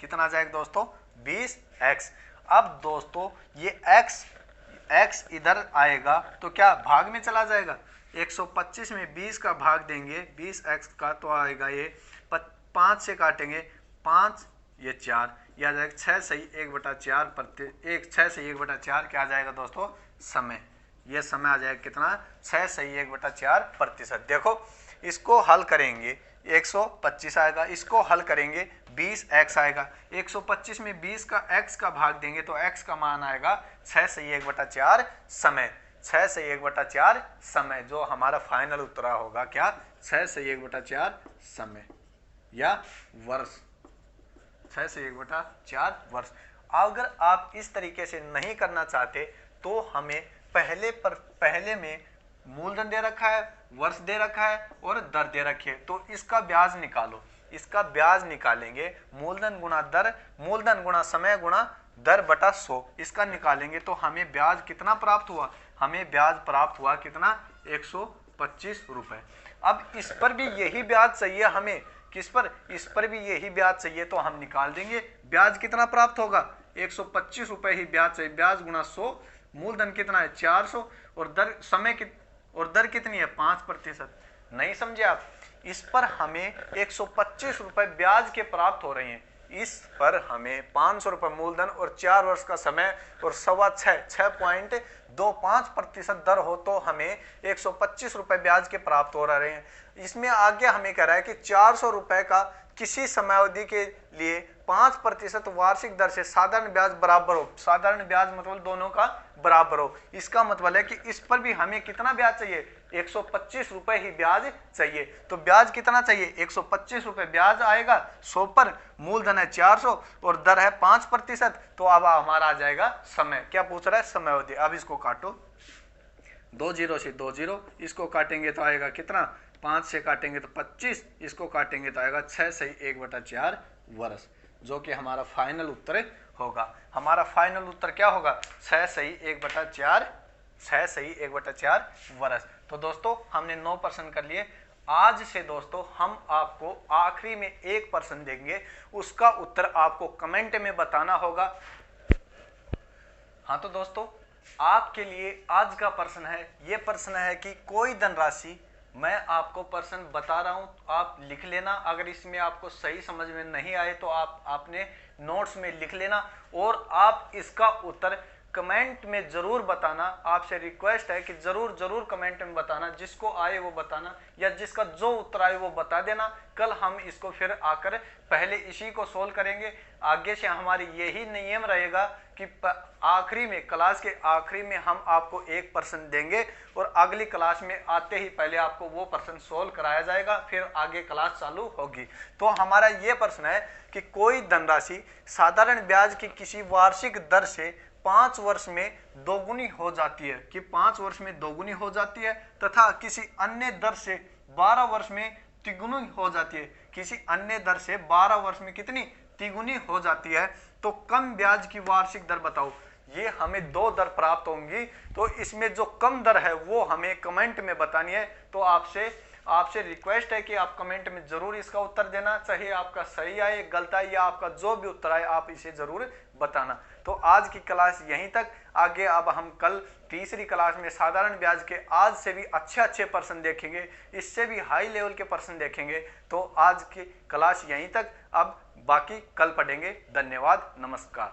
कितना आ जाएगा दोस्तों 20x। अब दोस्तों ये x इधर आएगा तो क्या भाग में चला जाएगा, 125 में 20 का भाग देंगे 20x का तो आएगा ये 5 से काटेंगे 5, ये 4, यह आ जाएगा 6 सही 1/4 6 से 1/4 क्या आ जाएगा दोस्तों समय। यह समय आ जाएगा कितना 6 सही 1/4%। देखो इसको हल करेंगे 125 आएगा, इसको हल करेंगे 20x आएगा, 125 में 20 का x का भाग देंगे तो x का मान आएगा 6 सही 1/4 समय। 6 से 1/4 समय, जो हमारा फाइनल उत्तर होगा क्या 6 से 1/4 समय या वर्ष, 6 से 1/4 वर्ष। अगर आप इस तरीके से नहीं करना चाहते तो हमें पहले में मूलधन दे रखा है, वर्ष दे रखा है और दर दे रखी है, तो इसका ब्याज निकालो। इसका ब्याज निकालेंगे मूलधन गुणा दर, मूलधन गुणा समय गुणा दर बटा 100, इसका निकालेंगे तो हमें ब्याज कितना प्राप्त हुआ, हमें ब्याज प्राप्त हुआ कितना 125 रुपए। अब इस पर भी यही ब्याज चाहिए हमें, किस पर, इस पर भी यही ब्याज चाहिए, तो हम निकाल देंगे ब्याज कितना प्राप्त होगा 125 रुपए ही ब्याज चाहिए। ब्याज गुणा 100, मूलधन कितना है 400 और दर दर कितनी है 5%। नहीं समझे आप, इस पर हमें 125 रुपए ब्याज के प्राप्त हो रहे हैं, इस पर हमें 500 रुपये मूलधन और 4 वर्ष का समय और 6.25% दर हो तो हमें 125 रुपये ब्याज के प्राप्त हो रहे हैं। इसमें आगे हमें कह रहा है कि 400 रुपये का किसी समयावधि के लिए 5% वार्षिक दर से साधारण ब्याज बराबर हो। साधारण ब्याज मतलब दोनों का बराबर हो। इसका मतलब है कि इस पर भी हमें कितना ब्याज चाहिए, 125 रुपये ही ब्याज चाहिए। तो ब्याज कितना चाहिए, 125 रुपये ब्याज आएगा 100 पर, मूलधन है 400 और दर है 5%। तो अब हमारा आ जाएगा समय। क्या पूछ रहा है, समयावधि। अब इसको काटो, 2 0 से 2 0, इसको काटेंगे तो आएगा कितना, 5 से काटेंगे तो 25, इसको काटेंगे तो आएगा 6 सही 1/4 वर्ष, जो कि हमारा फाइनल उत्तर होगा। हमारा फाइनल उत्तर क्या होगा, 6 सही 1/4, 6 सही 1/4 वर्ष। तो दोस्तों हमने 9 प्रश्न कर लिए। आज से दोस्तों हम आपको आखिरी में 1 प्रश्न देंगे, उसका उत्तर आपको कमेंट में बताना होगा। हाँ तो दोस्तों आपके लिए आज का प्रश्न है, ये प्रश्न है कि कोई धनराशि, मैं आपको प्रश्न बता रहा हूं, आप लिख लेना। अगर इसमें आपको सही समझ में नहीं आए तो आप अपने नोट्स में लिख लेना और आप इसका उत्तर कमेंट में जरूर बताना। आपसे रिक्वेस्ट है कि जरूर कमेंट में बताना, जिसको आए वो बताना या जिसका जो उत्तर आए वो बता देना। कल हम इसको फिर आकर पहले इसी को सोल्व करेंगे। आगे से हमारी यही नियम रहेगा कि आखिरी में, क्लास के आखिरी में हम आपको 1 प्रश्न देंगे और अगली क्लास में आते ही पहले आपको वो प्रश्न सोल्व कराया जाएगा, फिर आगे क्लास चालू होगी। तो हमारा ये प्रश्न है कि कोई धनराशि साधारण ब्याज की किसी वार्षिक दर से 5 वर्ष में दोगुनी हो जाती है, कि 5 वर्ष में दोगुनी हो जाती है, तथा किसी अन्य दर से 12 वर्ष में तिगुनी हो जाती है। किसी अन्य दर से 12 वर्ष में कितनी, तिगुनी हो जाती है। तो कम ब्याज की वार्षिक दर बताओ। ये हमें 2 दर प्राप्त होंगी, तो इसमें जो कम दर है वो हमें कमेंट में बतानी है। तो आपसे रिक्वेस्ट है कि आप कमेंट में जरूर इसका उत्तर देना, चाहे आपका सही आए गलत आए या आपका जो भी उत्तर आए आप इसे जरूर बताना। तो आज की क्लास यहीं तक। आगे अब हम कल तीसरी क्लास में साधारण ब्याज के आज से भी अच्छे प्रश्न देखेंगे, इससे भी हाई लेवल के प्रश्न देखेंगे। तो आज की क्लास यहीं तक, अब बाकी कल पढ़ेंगे। धन्यवाद, नमस्कार।